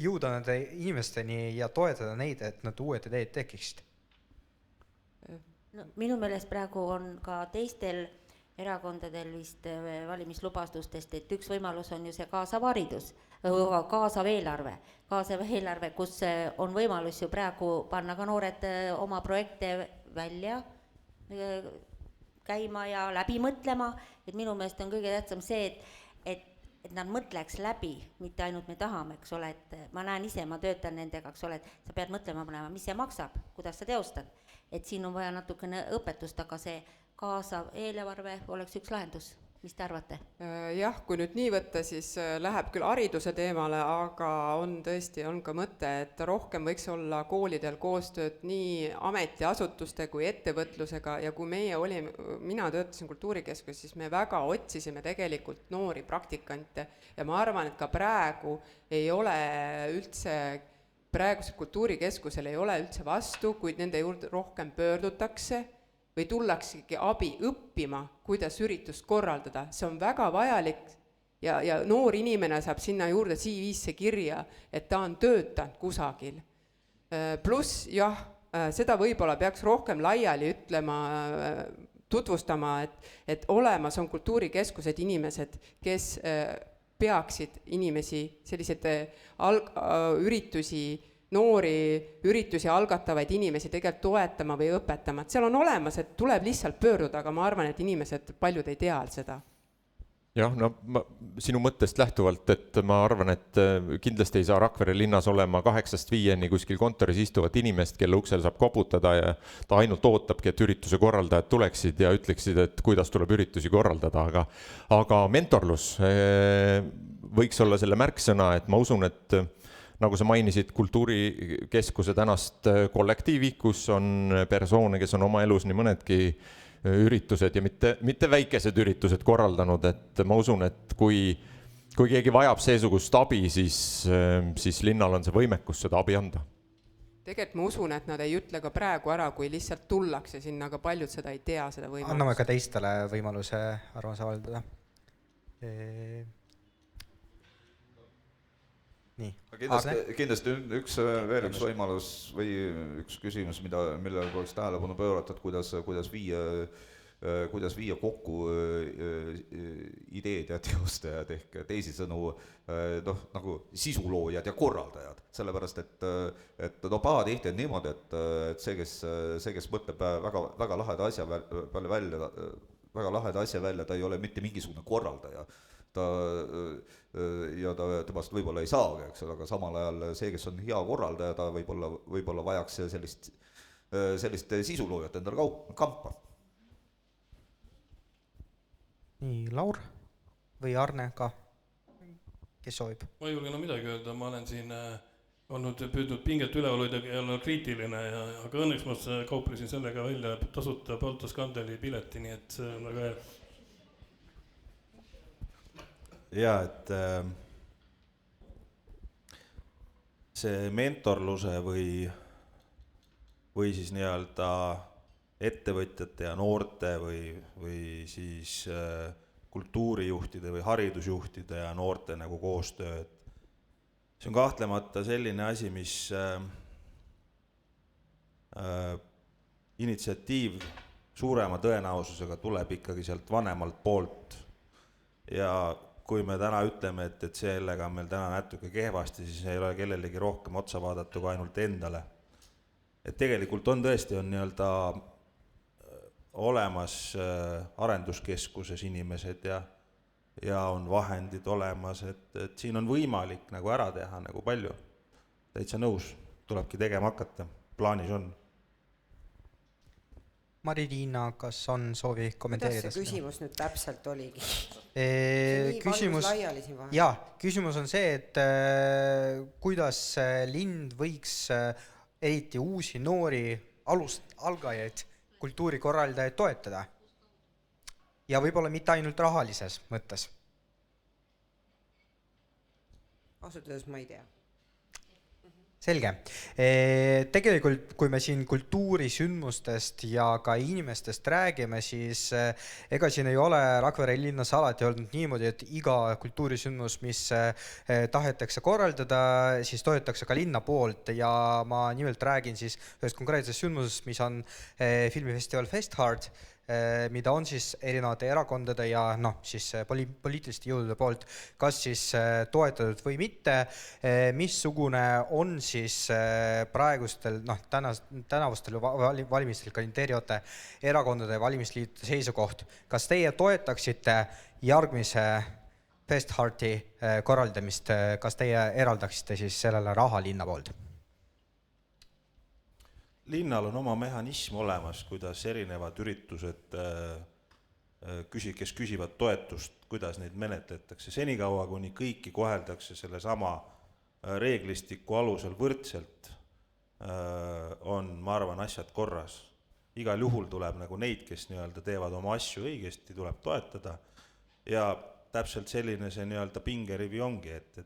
jõuda nende inimesteni ja toetada neid, et need uued ideed tekiksid? No, minu meelest praegu on ka teistel erakondadel vist valimislubastustest, et üks võimalus on ju see kaasav haridus, kaasav eelarve, kus on võimalus ju praegu panna ka noored oma projekte välja käima ja läbi mõtlema, et minu meelest on kõige tähtsam see, et nad mõtleks läbi, mitte ainult me tahame, eks ole, et ma näen ise, ma töötan nendega, eks ole, et sa pead mõtlema panema, mis see maksab, kuidas sa teostad, et siin on vaja natukene õpetust, aga see kaasav eelarve oleks üks lahendus. Mis te arvate? Jah, kui nüüd nii võtta, siis läheb küll hariduse teemale, aga on ka mõte, et rohkem võiks olla koolidel koostööd nii ametiasutuste kui ettevõtlusega ja kui mina töötasin kultuurikeskus, siis me väga otsisime tegelikult noori praktikante ja ma arvan, et ka praegu ei ole üldse, praegusel kultuurikeskusel ei ole üldse vastu, kuid nende juurde rohkem pöördutakse või tullaksegi abi õppima, kuidas üritust korraldada, see on väga vajalik ja noor inimene saab sinna juurde CV-sse kirja, et ta on töötanud kusagil. Pluss jah, seda võib-olla peaks rohkem laiali ütlema, tutvustama, et olemas on kultuurikeskused inimesed, kes peaksid inimesi sellised üritusi, noori üritusi algatavaid inimesi tegelikult toetama või õpetama, et seal on olemas, et tuleb lihtsalt pöörduda, aga ma arvan, et inimesed paljud ei tea seda. Jah, no sinu mõttest lähtuvalt, et ma arvan, et kindlasti ei saa Rakvere linnas olema 8-5 kuskil kontoris istuvat inimest, kelle uksel saab koputada ja ta ainult ootabki, et ürituse korraldajad tuleksid ja ütleksid, et kuidas tuleb üritusi korraldada, aga mentorlus võiks olla selle märksõna, et ma usun, et nagu sa mainisid kultuurikeskuse tänast kollektiivi, kus on persoone, kes on oma elus nii mõnedki üritused ja mitte väikesed üritused korraldanud, et ma usun, et kui keegi vajab seesugust abi, siis linnal on see võimekus seda abi anda. Tegelikult ma usun, et nad ei ütle ka praegu ära, kui lihtsalt tullakse sinna, aga paljud seda ei tea, seda võimalust. Anname ka teistele võimaluse arvamuse avaldada. Nii. Kindlasti veel üks võimalus või üks küsimus, millele tuleks tähelepanu pöörata, et kuidas viia kokku ideed ja teostajad ehk teisisõnu nagu sisuloojad ja korraldajad, sellepärast et pahatihti on niimoodi, et see, kes mõtleb väga laheda asja välja, ta ei ole mitte mingisugune korraldaja. Temast võib-olla ei saagi, eks ole, aga samal ajal see, kes on hea korraldaja, ta võib-olla vajaks sellist sisuloojat endale kampa. Nii, Laur või Arne ka, kes soovib? Ma ei julge midagi öelda, ma olen siin püüdnud pinget üle hoida ja olla kriitiline, aga õnneks ma kauplesin sellega välja tasuta Balto Skandeli pileti, nii et see on väga hea. Ja, et see mentorluse või siis nii-öelda ettevõtjate ja noorte või siis kultuurijuhtide või haridusjuhtide ja noorte nagu koostöö, et see on kahtlemata selline asi, mis initsiatiiv suurema tõenäosusega tuleb ikkagi sealt vanemalt poolt ja kui me täna ütleme, et sellega on meil täna natuke kehvasti, siis ei ole kellelegi rohkem otsa vaadata kui ainult endale. Et tegelikult on tõesti nii-öelda olemas arenduskeskuses inimesed ja on vahendid olemas, et siin on võimalik nagu ära teha nagu palju. Täitsa nõus, tulebki tegema hakata, plaanis on. Mari-Liina, kas on soovi kommenteerida? Kuidas see küsimus nüüd täpselt oligi? Küsimus on see, et kuidas linn võiks eriti uusi noori algajaid, kultuurikorraldajaid toetada. Ja võib-olla mitte ainult rahalises mõttes. Asutades ma ei tea. Selge. Tegelikult, kui me siin kultuurisündmustest ja ka inimestest räägime, siis ega siin ei ole Rakvere linnas alati olnud niimoodi, et iga kultuurisündmus, mis tahetakse korraldada, siis toetatakse ka linna poolt ja ma nimelt räägin siis ühest konkreetsest sündmusest, mis on filmifestival Festheart, mida on siis erinevate erakondade ja siis poliitiliste jõudude poolt kas siis toetatud või mitte, missugune on siis praegustel tänavustel valimistel kandideerivate erakondade valimisliitude seisukoht. Kas teie toetaksite järgmise Festhearti korraldamist, kas teie eraldaksite siis sellele raha linna poolt? Linnal on oma mehhanism olemas, kuidas erinevad üritused, kes küsivad toetust, kuidas neid menetletakse. Senikaua, kuni kõiki koheldakse selle sama reeglistiku alusel võrdselt, on, ma arvan, asjad korras. Igal juhul tuleb nagu neid, kes nii-öelda teevad oma asju õigesti, tuleb toetada. Ja täpselt selline see nii-öelda pingerivi ongi, et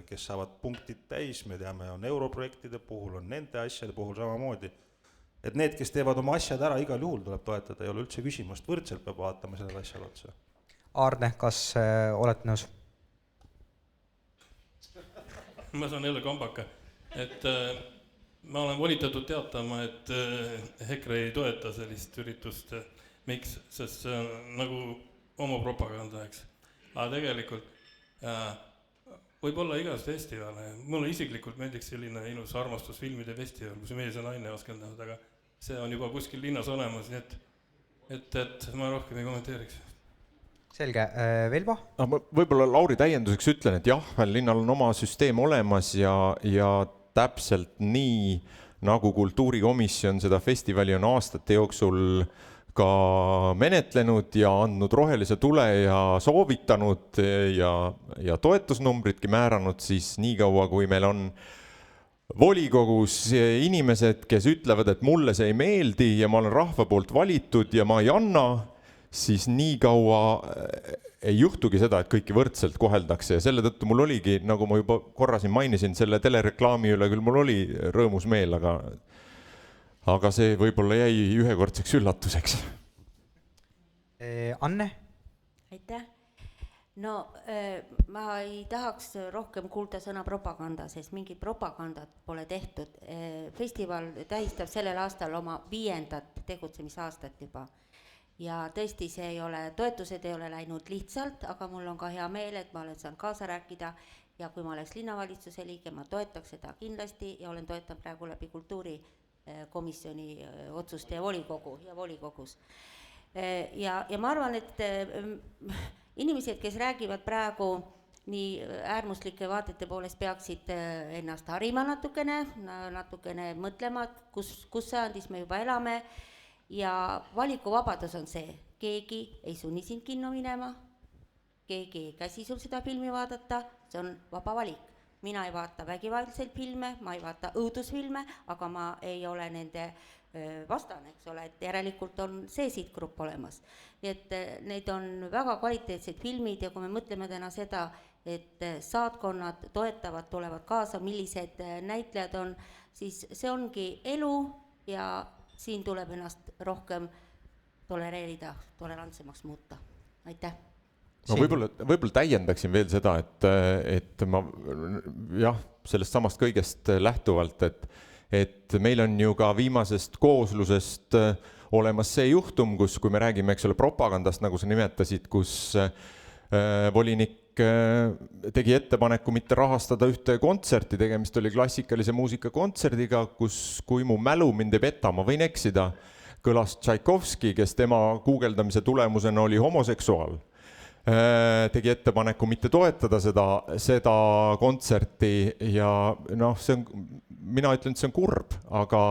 kes saavad punktid täis, me teame, on europrojektide puhul, on nende asjade puhul samamoodi. et need, kes teevad oma asjad ära, igal juhul tuleb toetada, ei ole üldse küsimust, võrdselt peab vaatama sellele asjale otsa. Aarne, kas olete nõus? Ma saan jälle kambaka, et ma olen volitatud teatama, et EKRE ei toeta sellist üritust. Miks? Sest see on nagu oma propaganda, eks. Aga tegelikult võib olla igast festivale. Mulle isiklikult meeldiks selline ilus armastusfilmide festival, kus mees ja naine askendavad, aga see on juba kuskil linnas olemas, nii et ma rohkem ei kommenteeriks. Selge, Velvo? Ma võib-olla Lauri täienduseks ütlen, et jah, linnal on oma süsteem olemas ja täpselt nii, nagu kultuurikomisjon seda festivali on aastate jooksul ka menetlenud ja andnud rohelise tule ja soovitanud ja toetusnumbritki määranud, siis nii kaua, kui meil on volikogus inimesed, kes ütlevad, et mulle see ei meeldi ja ma olen rahva poolt valitud ja ma ei anna, siis nii kaua ei juhtugi seda, et kõiki võrdselt koheldakse ja selle tõttu mul oligi, nagu ma juba korra siin mainisin, selle telereklaami üle küll mul oli rõõmus meel, aga see võib-olla jäi ühekordseks üllatuseks. Anne? Aitäh! No ma ei tahaks rohkem kuulda sõna propaganda, sest mingit propagandat pole tehtud. Festival tähistab sellel aastal oma 5. tegutsemisaastat juba. Ja tõesti see ei ole, toetused ei ole läinud lihtsalt, aga mul on ka hea meel, et ma olen saanud kaasa rääkida ja kui ma oleks linnavalitsuse liige, ma toetaks seda kindlasti ja olen toetanud praegu läbi kultuurikomisjoni otsuste ja volikogus. Ja ma arvan, et inimesed, kes räägivad praegu nii äärmuslike vaatete poolest, peaksid ennast harima natukene mõtlema, kus sajandis me juba elame. Ja valikuvabadus on see, keegi ei sunni sind kinno minema, keegi ei käsi sul seda filmi vaadata, see on vaba valik. Mina ei vaata vägivaldseid filme, ma ei vaata õudusfilme, aga ma ei ole nende vastane, eks ole, et järelikult on see sihtgrupp olemas. Nii et need on väga kvaliteetsed filmid ja kui me mõtleme täna seda, et saatkonnad toetavad, tulevad kaasa, millised näitlejad on, siis see ongi elu ja siin tuleb ennast rohkem tolereerida, tolerantsemaks muuta. Aitäh! Ma võib-olla täiendaksin veel seda, et ma jah, sellest samast kõigest lähtuvalt, et meil on ju ka viimasest kooslusest olemas see juhtum, kus kui me räägime, eks ole, propagandast, nagu sa nimetasid, kus volinik tegi ettepaneku mitte rahastada ühte kontserti, tegemist oli klassikalise muusika kontserdiga, kus kui mu mälu mind ei peta, ma võin eksida, kõlas Tšaikovski, kes tema guugeldamise tulemusena oli homoseksuaal, tegi ettepaneku mitte toetada seda kontserti ja noh, see on, mina ütlen, et see on kurb, aga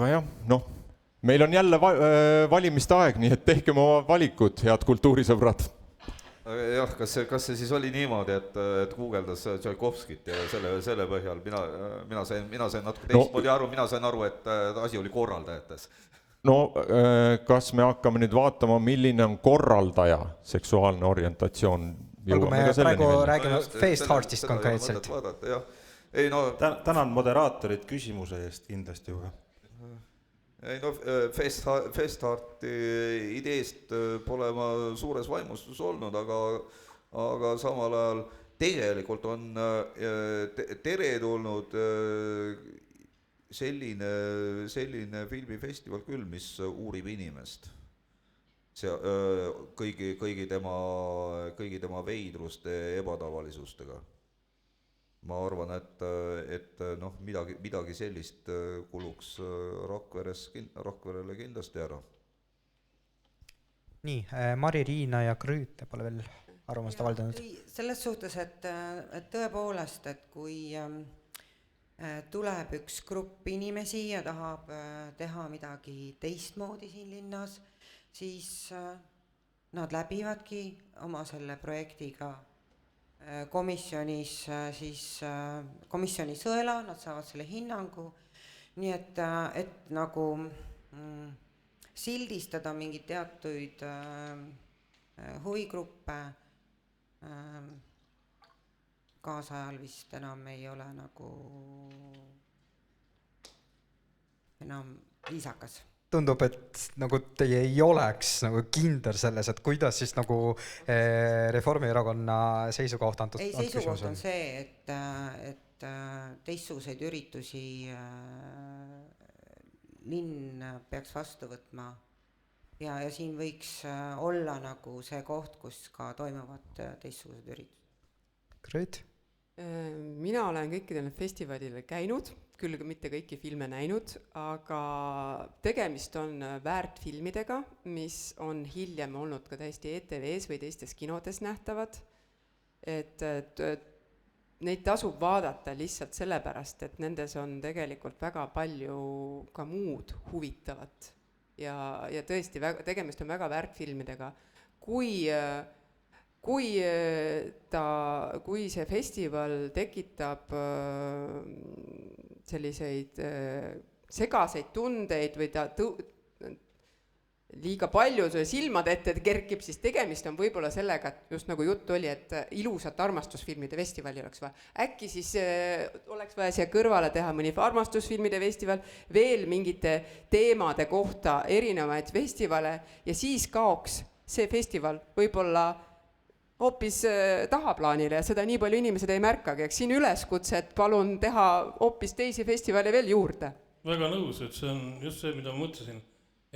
jah, noh, meil on jälle valimiste aeg, nii et tehke oma valikud, head kultuurisõbrad. Jah, kas see siis oli niimoodi, et guugeldas Tšaikovskit ja selle põhjal mina sain natuke teistmoodi aru, mina sain aru, et asi oli korraldajates. No kas me hakkame nüüd vaatama, milline on korraldaja seksuaalne orientatsioon? Olgu me praegu räägime Face Heartist konkreetselt. Tänan moderaatorit küsimuse eest kindlasti juba. Ei no, Festhearti ideest pole ma suures vaimustus olnud, aga samal ajal tegelikult on teretulnud selline filmifestival küll, mis uurib inimest. Kõigi tema veidruste ebatavalisustega. Ma arvan, et noh, midagi sellist kuluks Rakverele kindlasti ära. Nii, Mari-Riina ja Krüüte pole veel arvamust avaldanud. Selles suhtes, et tõepoolest, et kui tuleb üks grupp inimesi ja tahab teha midagi teistmoodi siin linnas, siis nad läbivadki oma selle projektiga komisjoni sõela, nad saavad selle hinnangu, nii et nagu sildistada mingid teatuid huvigruppe kaasajal vist enam ei ole nagu enam viisakas. Tundub, et nagu teie ei oleks nagu kindel selles, et kuidas siis nagu Reformierakonna seisukoht antud Ei, küsimus seisukoht on. on see, et teistsuguseid üritusi linn peaks vastu võtma ja siin võiks olla nagu see koht, kus ka toimuvad teistsugused üritused. Great. Mina olen kõikidel festivalidel käinud, küll mitte kõiki filme näinud, aga tegemist on väärtfilmidega, mis on hiljem olnud ka täiesti ETV-s või teistes kinodes nähtavad. Et neid tasub vaadata lihtsalt sellepärast, et nendes on tegelikult väga palju ka muud huvitavat. Ja tõesti, tegemist on väga väärtfilmidega. Kui see festival tekitab selliseid segaseid tundeid või ta liiga palju silmad ette kerkib, siis tegemist on võib-olla sellega, et just nagu jutt oli, et ilusat armastusfilmide festivali oleks vaja. Äkki siis oleks vaja siia kõrvale teha mõni armastusfilmide festival, veel mingite teemade kohta erinevaid festivale ja siis kaoks see festival võib-olla hoopis tahaplaanile ja seda nii palju inimesed ei märkagi. Eks siin üleskutse, et palun teha hoopis teisi festivale veel juurde. Väga nõus, et see on just see, mida ma mõtlesin,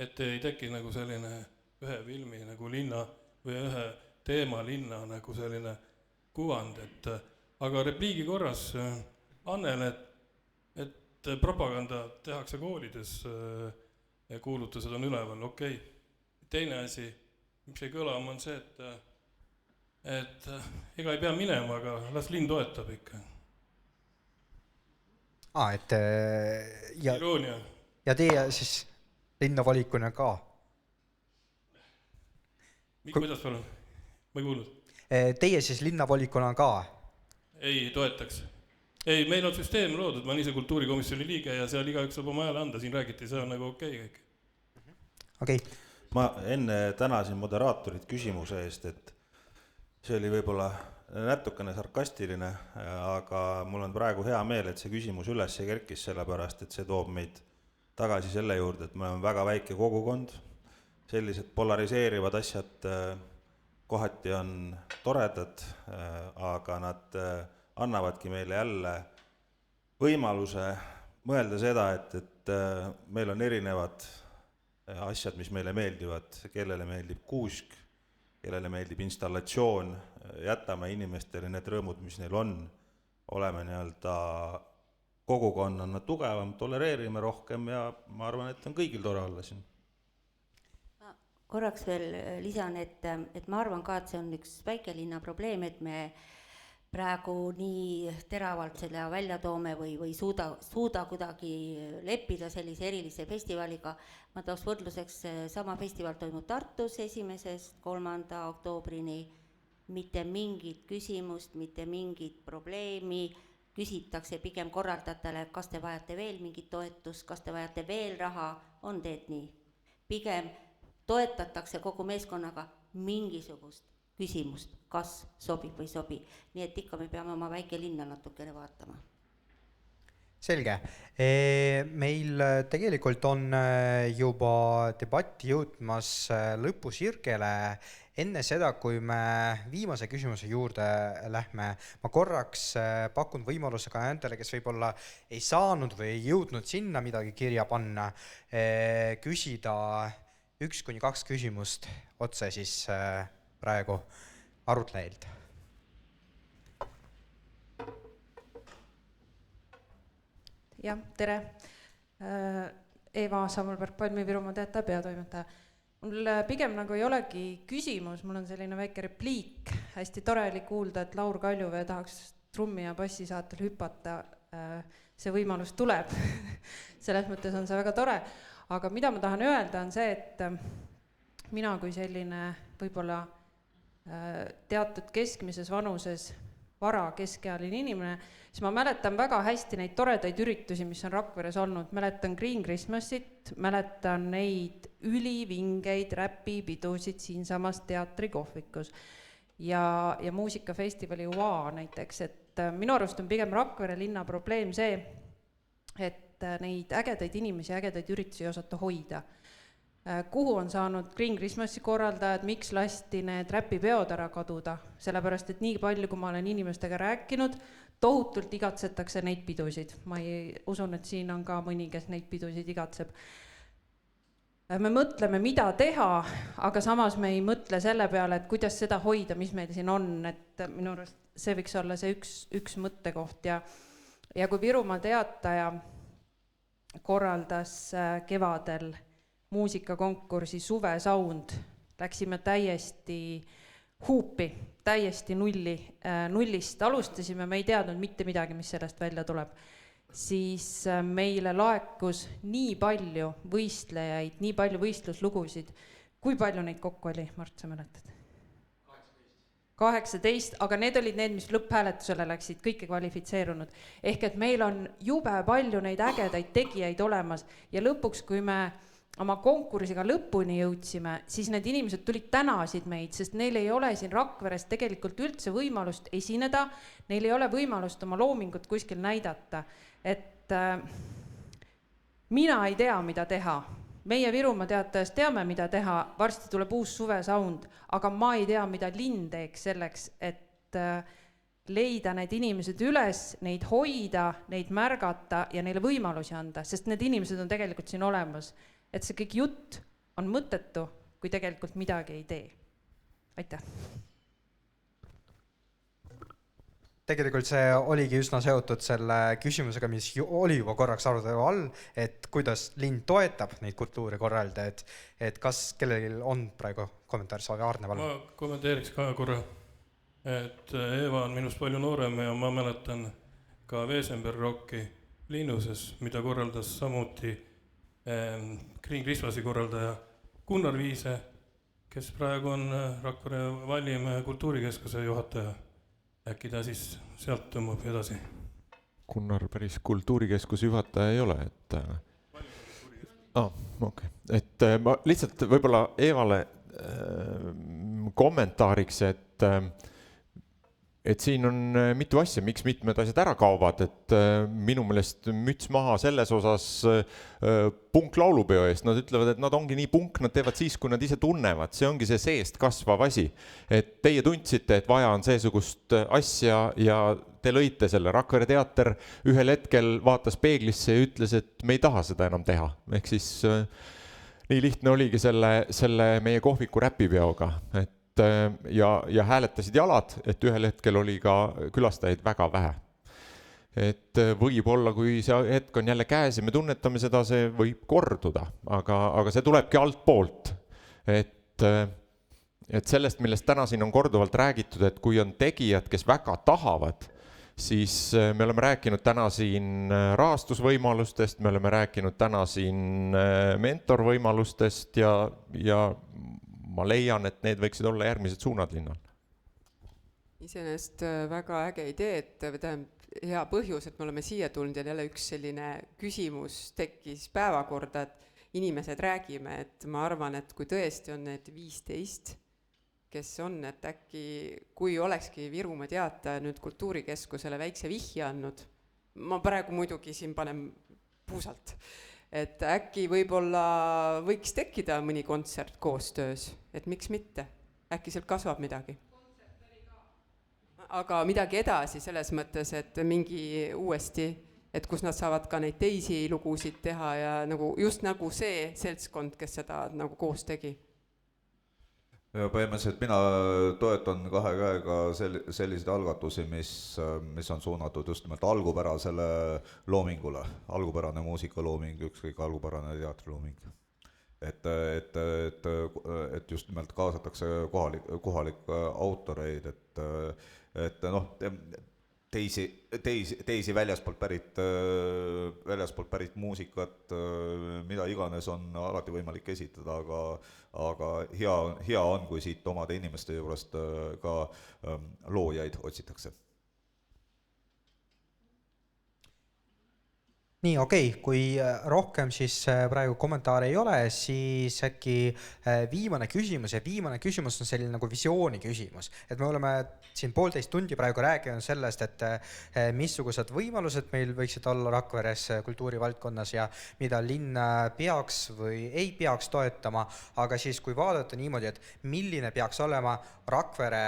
et ei teki nagu selline ühe filmi nagu linna või ühe teema linna nagu selline kuvand, et aga repliigi korras Annele, et propaganda tehakse koolides ja kuulutused on üleval, okei. Teine asi, mis ei kõlama, on see, et ega ei pea minema, aga las linn toetab ikka. Iroonia. Ja teie siis linnavalikuna ka? Kuidas palun? Ma ei kuulnud. Teie siis linnavalikuna ka? Ei toetaks. Ei, meil on süsteem loodud, ma olen ise kultuurikomisjoni liige ja seal igaüks saab oma hääle anda, siin räägiti, see on nagu okei kõik. Okei. Ma enne tänasin moderaatorit küsimuse eest, et see oli võib-olla natukene sarkastiline, aga mul on praegu hea meel, et see küsimus üles kerkis sellepärast, et see toob meid tagasi selle juurde, et me oleme väga väike kogukond, sellised polariseerivad asjad kohati on toredad, aga nad annavadki meile jälle võimaluse mõelda seda, et meil on erinevad asjad, mis meile meeldivad, kellele meeldib kuusk, kellele meeldib installatsioon, jätame inimestele need rõõmud, mis neil on, oleme nii-öelda kogukonnana tugevam, tolereerime rohkem ja ma arvan, et on kõigil tore olla siin. Korraks veel lisan, et ma arvan ka, et see on üks väikelinna probleem, et me praegu nii teravalt selle välja toome või suuda kuidagi leppida sellise erilise festivaliga. Ma tooks võrdluseks, sama festival toimub Tartus 1.–3. oktoobrini, mitte mingit küsimust, mitte mingit probleemi, küsitakse pigem korraldajatele, kas te vajate veel mingit toetust, kas te vajate veel raha, on teed nii. Pigem toetatakse kogu meeskonnaga mingisugust küsimust, kas sobib või sobi. Nii et ikka me peame oma väike linna natukene vaatama. Selge. Meil tegelikult on juba debatti jõudmas lõpusirgele. Enne seda, kui me viimase küsimuse juurde lähme, ma korraks pakun võimaluse ka nendele, kes võib-olla ei saanud või ei jõudnud sinna midagi kirja panna, küsida 1-2 küsimust otse siis praegu arutlejalt. Jah, tere. Eva Samulberg, Palmi-Virumaa teataja peatoimetaja. Mul pigem nagu ei olegi küsimus, mul on selline väike repliik. Hästi tore oli kuulda, et Laur Kaljuvee tahaks trummi ja bassi saatel hüpata. See võimalus tuleb. Selles mõttes on see väga tore. Aga mida ma tahan öelda on see, et mina kui selline võib-olla teatud keskmises vanuses vara keskealine inimene, siis ma mäletan väga hästi neid toredaid üritusi, mis on Rakveres olnud. Mäletan Green Christmasit, mäletan neid ülivingeid räpipidusid siinsamas teatri kohvikus. ja muusikafestivali UA näiteks, et minu arust on pigem Rakvere linna probleem see, et neid ägedaid inimesi, ägedaid üritusi ei osata hoida. Kuhu on saanud Green Christmasi korraldajad, miks lasti need räpipeod ära kaduda, sellepärast et nii palju, kui ma olen inimestega rääkinud, tohutult igatsetakse neid pidusid. Ma usun, et siin on ka mõni, kes neid pidusid igatseb. Me mõtleme, mida teha, aga samas me ei mõtle selle peale, et kuidas seda hoida, mis meil siin on, et minu arust see võiks olla see üks mõttekoht. Ja kui Virumaa Teataja korraldas kevadel muusikakonkursi Suve Sound, läksime täiesti huupi, täiesti nullist alustasime, me ei teadnud mitte midagi, mis sellest välja tuleb. Siis meile laekus nii palju võistlejaid, nii palju võistluslugusid. Kui palju neid kokku oli, Mart, sa mäletad? 18, aga need olid need, mis lõpphääletusele läksid, kõike kvalifitseerunud. Ehk et meil on jube palju neid ägedaid tegijaid olemas ja lõpuks, kui me oma konkursiga lõpuni jõudsime, siis need inimesed tulid tänasid meid, sest neil ei ole siin Rakveres tegelikult üldse võimalust esineda, neil ei ole võimalust oma loomingut kuskil näidata. Et mina ei tea, mida teha. Meie Virumaa Teatajas teame, mida teha, varsti tuleb uus Suve Sound, aga ma ei tea, mida linn teeks selleks, et leida need inimesed üles, neid hoida, neid märgata ja neile võimalusi anda, sest need inimesed on tegelikult siin olemas. Et see kõik jutt on mõttetu, kui tegelikult midagi ei tee. Aitäh! Tegelikult see oligi üsna seotud selle küsimusega, mis oli juba korraks arutelu all, et kuidas linn toetab neid kultuurikorraldajaid, et kas kellelgi on praegu kommentaar soovi Arne Valm? Ma kommenteeriks ka korra, et Eva on minust palju noorem ja ma mäletan ka Wesenberg Rocki linnuses, mida korraldas samuti Green Christmasi korraldaja Gunnar Viise, kes praegu on Rakvere Vallimäe kultuurikeskuse juhataja. Äkki ta siis sealt tõmbab edasi? Gunnar päris kultuurikeskuse juhataja ei ole, et... Okay. Et ma lihtsalt võib-olla Eevale kommentaariks, et siin on mitu asja, miks mitmed asjad ära kaovad, et minu meelest müts maha selles osas punklaulupeo eest. Nad ütlevad, et nad ongi nii punk, nad teevad siis, kui nad ise tunnevad. See ongi see seest kasvav asi. Et teie tundsite, et vaja on seesugust asja ja te lõite selle. Rakvere Teater ühel hetkel vaatas peeglisse ja ütles, et me ei taha seda enam teha. Ehk siis nii lihtne oligi selle meie kohviku räpipeoga, et ja hääletasid jalad, et ühel hetkel oli ka külastajaid väga vähe. Et võib-olla, kui see hetk on jälle käes ja me tunnetame seda, see võib korduda, aga see tulebki alt poolt. Et sellest, millest täna siin on korduvalt räägitud, et kui on tegijad, kes väga tahavad, siis me oleme rääkinud täna siin rahastusvõimalustest, me oleme rääkinud täna siin mentorvõimalustest ja ma leian, et need võiksid olla järgmised suunad linnal. Iseenesest väga äge idee, et hea põhjus, et me oleme siia tulnud ja jälle üks selline küsimus tekkis päevakorda, et inimesed räägime, et ma arvan, et kui tõesti on need 15, kes on, et äkki kui olekski Virumaa Teataja nüüd kultuurikeskusele väikse vihje andnud, ma praegu muidugi siin panen puusalt, et äkki võib-olla võiks tekkida mõni kontsert koostöös, et miks mitte, äkki sealt kasvab midagi. Aga midagi edasi selles mõttes, et mingi uuesti, et kus nad saavad ka neid teisi lugusid teha ja nagu, just nagu see seltskond, kes seda nagu koos tegi. Ja põhimõtteliselt mina toetan kahe käega selliseid algatusi, mis on suunatud just nimelt algupärasele loomingule, algupärane muusikalooming, ükskõik algupärane teatrilooming. Et just nimelt kaasatakse kohalik autoreid, et noh, teisi väljaspoolt pärit muusikat, mida iganes on alati võimalik esitada, aga hea on, kui siit omade inimeste juurest ka loojaid otsitakse. nii, kui rohkem siis praegu kommentaare ei ole, siis äkki viimane küsimus on selline nagu visiooni küsimus. Et me oleme siin 1,5 tundi praegu rääkinud sellest, et missugused võimalused meil võiksid olla Rakveres kultuurivaldkonnas ja mida linn peaks või ei peaks toetama, aga siis kui vaadata niimoodi, et milline peaks olema Rakvere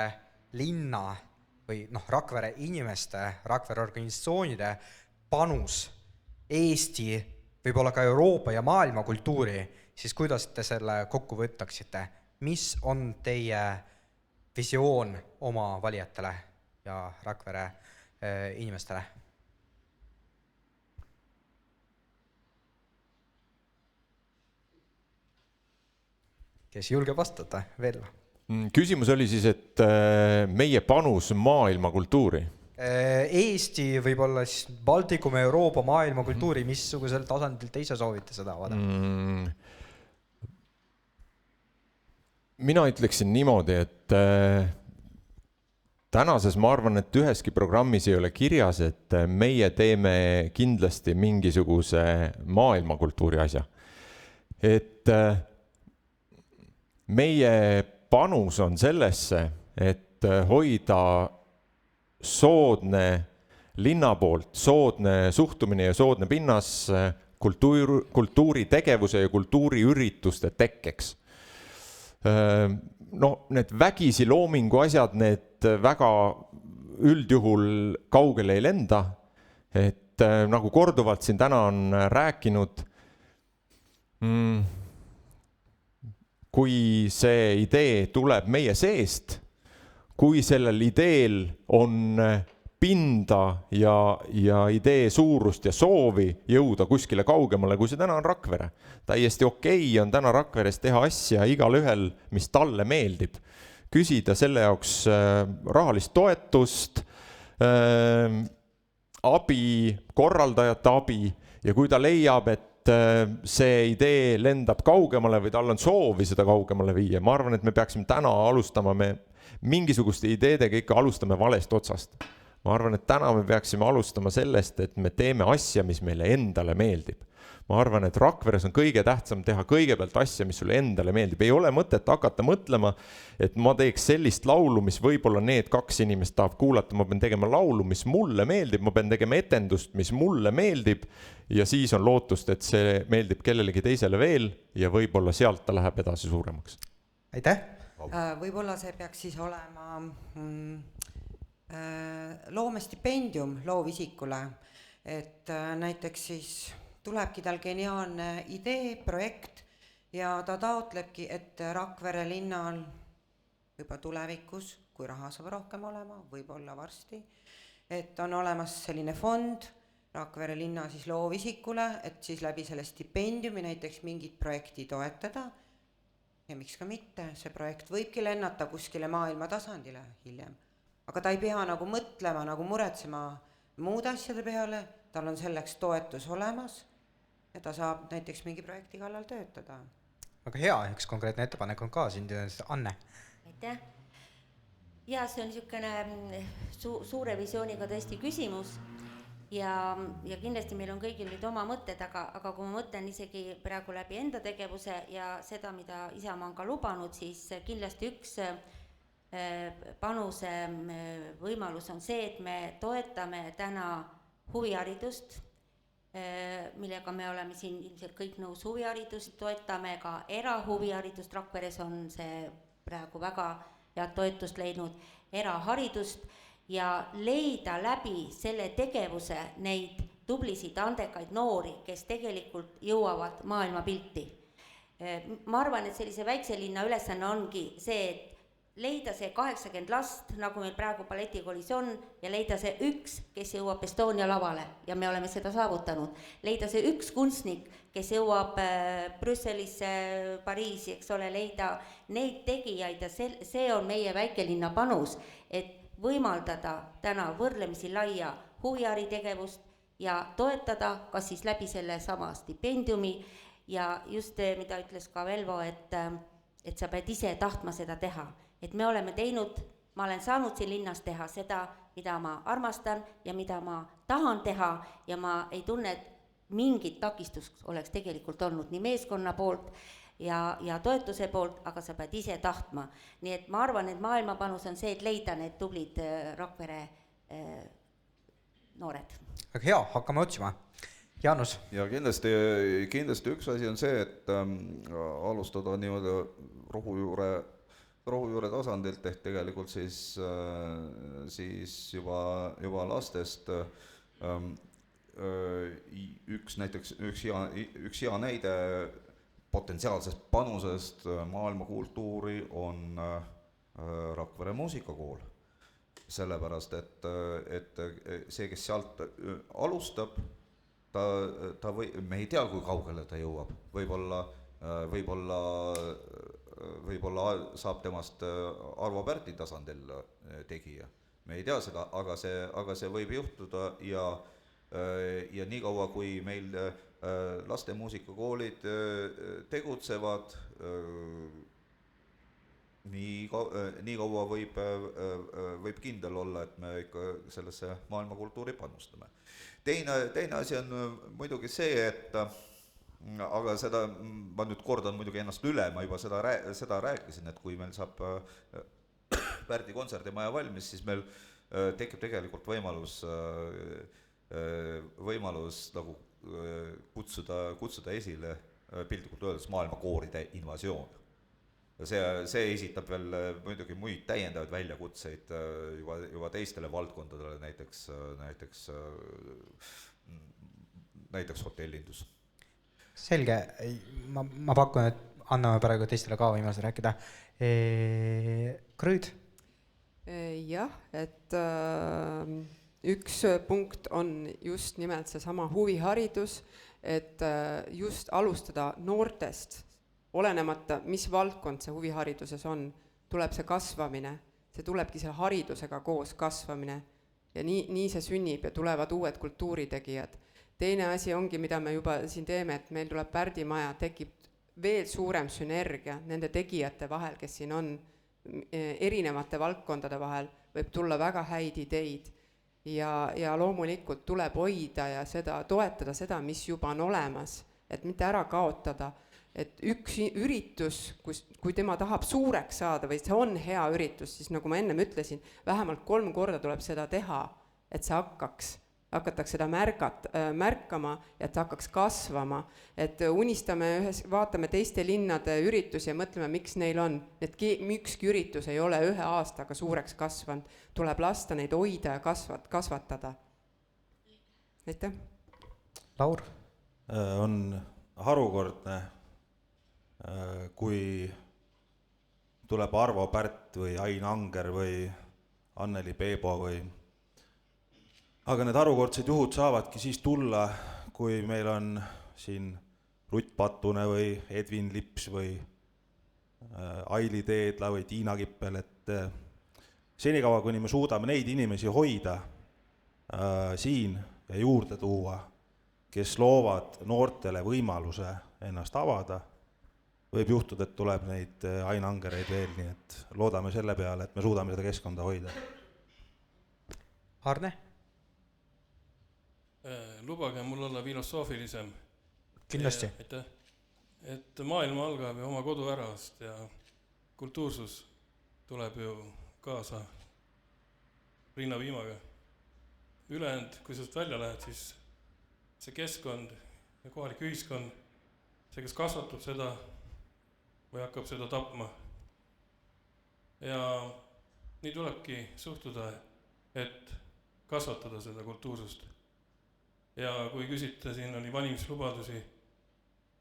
linna või Rakvere inimeste, Rakvere organisatsioonide panus Eesti, võib-olla ka Euroopa ja maailma kultuuri, siis kuidas te selle kokku võtaksite? Mis on teie visioon oma valijatele ja Rakvere inimestele? Kes julgeb vastata veel? Küsimus oli siis, et meie panus maailma kultuuri. Eesti, võib-olla siis Baltikum, Euroopa, maailma kultuuri, missugusel tasandil te ise soovite seda avada? Mina ütleksin niimoodi, et tänases ma arvan, et üheski programmis ei ole kirjas, et meie teeme kindlasti mingisuguse maailmakultuuri asja. Et meie panus on sellesse, et hoida soodne linna poolt, soodne suhtumine ja soodne pinnas kultuuritegevuse ja kultuuriürituste tekkeks. Need vägisi loomingu asjad, need väga üldjuhul kaugele ei lenda, et nagu korduvalt siin täna on rääkinud, kui see idee tuleb meie seest, kui sellel ideel on pinda ja idee suurust ja soovi jõuda kuskile kaugemale, kui see täna on Rakvere. Täiesti okei on täna Rakveres teha asja igal ühel, mis talle meeldib. Küsida selle jaoks rahalist toetust, abi, korraldajate abi ja kui ta leiab, et see idee lendab kaugemale või tal on soovi seda kaugemale viia, ma arvan, et me peaksime täna alustama, mingisuguste ideedega ikka alustame valest otsast. Ma arvan, et täna me peaksime alustama sellest, et me teeme asja, mis meile endale meeldib. Ma arvan, et Rakveres on kõige tähtsam teha kõigepealt asja, mis sulle endale meeldib. Ei ole mõtet hakata mõtlema, et ma teeks sellist laulu, mis võib-olla need 2 inimest tahab kuulata. Ma pean tegema laulu, mis mulle meeldib, ma pean tegema etendust, mis mulle meeldib ja siis on lootust, et see meeldib kellelegi teisele veel ja võib-olla sealt ta läheb edasi suuremaks. Aitäh! Võib-olla see peaks siis olema loomestipendium loovisikule, et näiteks siis tulebki tal geniaalne idee, projekt ja ta taotlebki, et Rakvere linnal juba tulevikus, kui raha saab rohkem olema, võib-olla varsti, et on olemas selline fond Rakvere linna siis loovisikule, et siis läbi selle stipendiumi näiteks mingit projekti toetada ja miks ka mitte, see projekt võibki lennata kuskile maailma tasandile hiljem. Aga ta ei pea nagu mõtlema, nagu muretsema muude asjade peale, tal on selleks toetus olemas ja ta saab näiteks mingi projekti kallal töötada. Väga hea, üks konkreetne ettepanek on ka siin, Anne. Aitäh. Ja see on niisugune suure visiooniga tõesti küsimus ja kindlasti meil on kõigil nüüd oma mõtted, aga kui ma mõtlen isegi praegu läbi enda tegevuse ja seda, mida Isamaa on ka lubanud, siis kindlasti üks panuse võimalus on see, et me toetame täna huviharidust, millega me oleme siin ilmselt kõik nõus huviharidust, toetame ka erahuviharidust, Rakveres on see praegu väga head toetust leidnud, eraharidust ja leida läbi selle tegevuse neid tublisid andekaid noori, kes tegelikult jõuavad maailmapilti. Ma arvan, et sellise väikse linna ülesanne ongi see, et leida see 80 last, nagu meil praegu balletikoolis on, ja leida see üks, kes jõuab Estonia lavale ja me oleme seda saavutanud. Leida see üks kunstnik, kes jõuab Brüsselisse, Pariisi, eks ole, leida neid tegijaid ja see on meie väikelinna panus, et võimaldada täna võrdlemisi laia huviharitegevust ja toetada kas siis läbi selle sama stipendiumi ja just mida ütles ka Velvo, et sa pead ise tahtma seda teha. Et me oleme teinud, ma olen saanud siin linnas teha seda, mida ma armastan ja mida ma tahan teha ja ma ei tunne, et mingit takistust oleks tegelikult olnud nii meeskonna poolt ja toetuse poolt, aga sa pead ise tahtma. Nii et ma arvan, et maailma panus on see, et leida need tublid Rakvere noored. Aga hea, hakkame otsima. Jaanus? Ja kindlasti üks asi on see, et alustada niimoodi rohujuure tasandilt ehk tegelikult siis juba lastest. Üks hea näide potentsiaalsest panusest maailmakultuuri on Rakvere muusikakool. Sellepärast, et see, kes sealt alustab, me ei tea, kui kaugele ta jõuab. Võib-olla saab temast Arvo Pärti tasandil tegija. Me ei tea seda, aga see võib juhtuda ja nii kaua, kui meil laste muusikakoolid tegutsevad, nii kaua võib kindel olla, et me ikka sellesse maailmakultuuri panustame. Teine asi on muidugi see, et aga seda ma nüüd kordan muidugi ennast üle, ma juba seda rääkisin, et kui meil saab Pärdi kontserdimaja valmis, siis meil tekib tegelikult võimalus nagu kutsuda esile piltlikult öeldes maailmakooride invasioon. See esitab veel muidugi muid täiendavaid väljakutseid juba teistele valdkondadele, näiteks hotellindus. Selge, ma pakun, et anname praegu teistele ka võimaluse rääkida. Krõõd? Jah, et üks punkt on just nimelt seesama huviharidus, et just alustada noortest, olenemata, mis valdkond see huvihariduses on, tuleb see kasvamine, see tulebki selle haridusega koos kasvamine ja nii see sünnib ja tulevad uued kultuuritegijad. Teine asi ongi, mida me juba siin teeme, et meil tuleb Pärdi maja, tekib veel suurem sünergia nende tegijate vahel, kes siin on, erinevate valdkondade vahel, võib tulla väga häid ideid ja loomulikult tuleb hoida ja toetada seda, mis juba on olemas, et mitte ära kaotada. Et üks üritus, kui tema tahab suureks saada või see on hea üritus, siis nagu ma ennem ütlesin, vähemalt 3 korda tuleb seda teha, et see hakatakse seda märkama ja et see hakkaks kasvama. Et vaatame teiste linnade üritusi ja mõtleme, miks neil on. Et ükski üritus ei ole 1 aastaga suureks kasvanud. Tuleb lasta neid hoida ja kasvatada. Aitäh. Laur? On harukordne, kui tuleb Arvo Pärt või Ain Anger või Anneli Peebo aga need harukordsed juhud saavadki siis tulla, kui meil on siin Rutt Patune või Edvin Lips või Aili Teedla või Tiina Kippel, et senikaua, kuni me suudame neid inimesi hoida siin ja juurde tuua, kes loovad noortele võimaluse ennast avada, võib juhtuda, et tuleb neid Ain Angereid veel, nii et loodame selle peale, et me suudame seda keskkonda hoida. Arne? Lubage mul olla filosoofilisem. Kindlasti. Et maailma algab ju oma koduärast ja kultuursus tuleb ju kaasa rinnaviimaga. Ülejäänud, kui sa välja lähed, siis see keskkond ja kohalik ühiskond, see, kes kasvatab seda või hakkab seda tapma. Ja nii tulebki suhtuda, et kasvatada seda kultuursust. Ja kui küsite, siin oli valimislubadusi,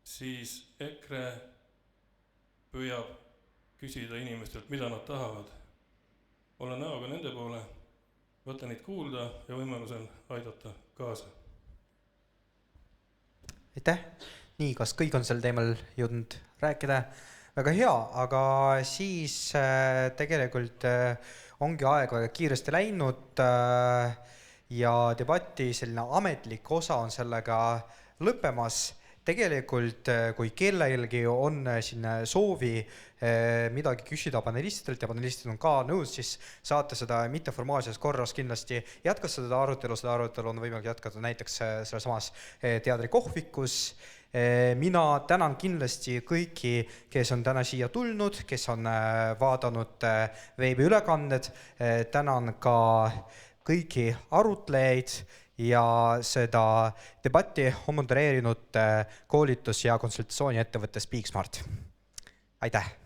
siis EKRE püüab küsida inimestelt, mida nad tahavad. Olla näoga nende poole, võtta neid kuulda ja võimalusel aidata kaasa. Aitäh! Nii, kas kõik on sel teemal jõudnud rääkida? Väga hea, aga siis tegelikult ongi aeg väga kiiresti läinud ja debati selline ametlik osa on sellega lõppemas Tegelikult, kui kellelgi on siin soovi midagi küsida panelistidelt ja panelistid on ka nõus, siis saate seda mitteformaalses korras kindlasti jätkata seda arutelu on võimalik jätkata näiteks selles samas teatrikohvikus. Mina tänan kindlasti kõiki, kes on täna siia tulnud, kes on vaadanud veebiülekanded, tänan ka kõiki arutlejaid ja seda debatti on modereerinud koolitus- ja konsultatsiooniettevõtte Speaksmart. Aitäh!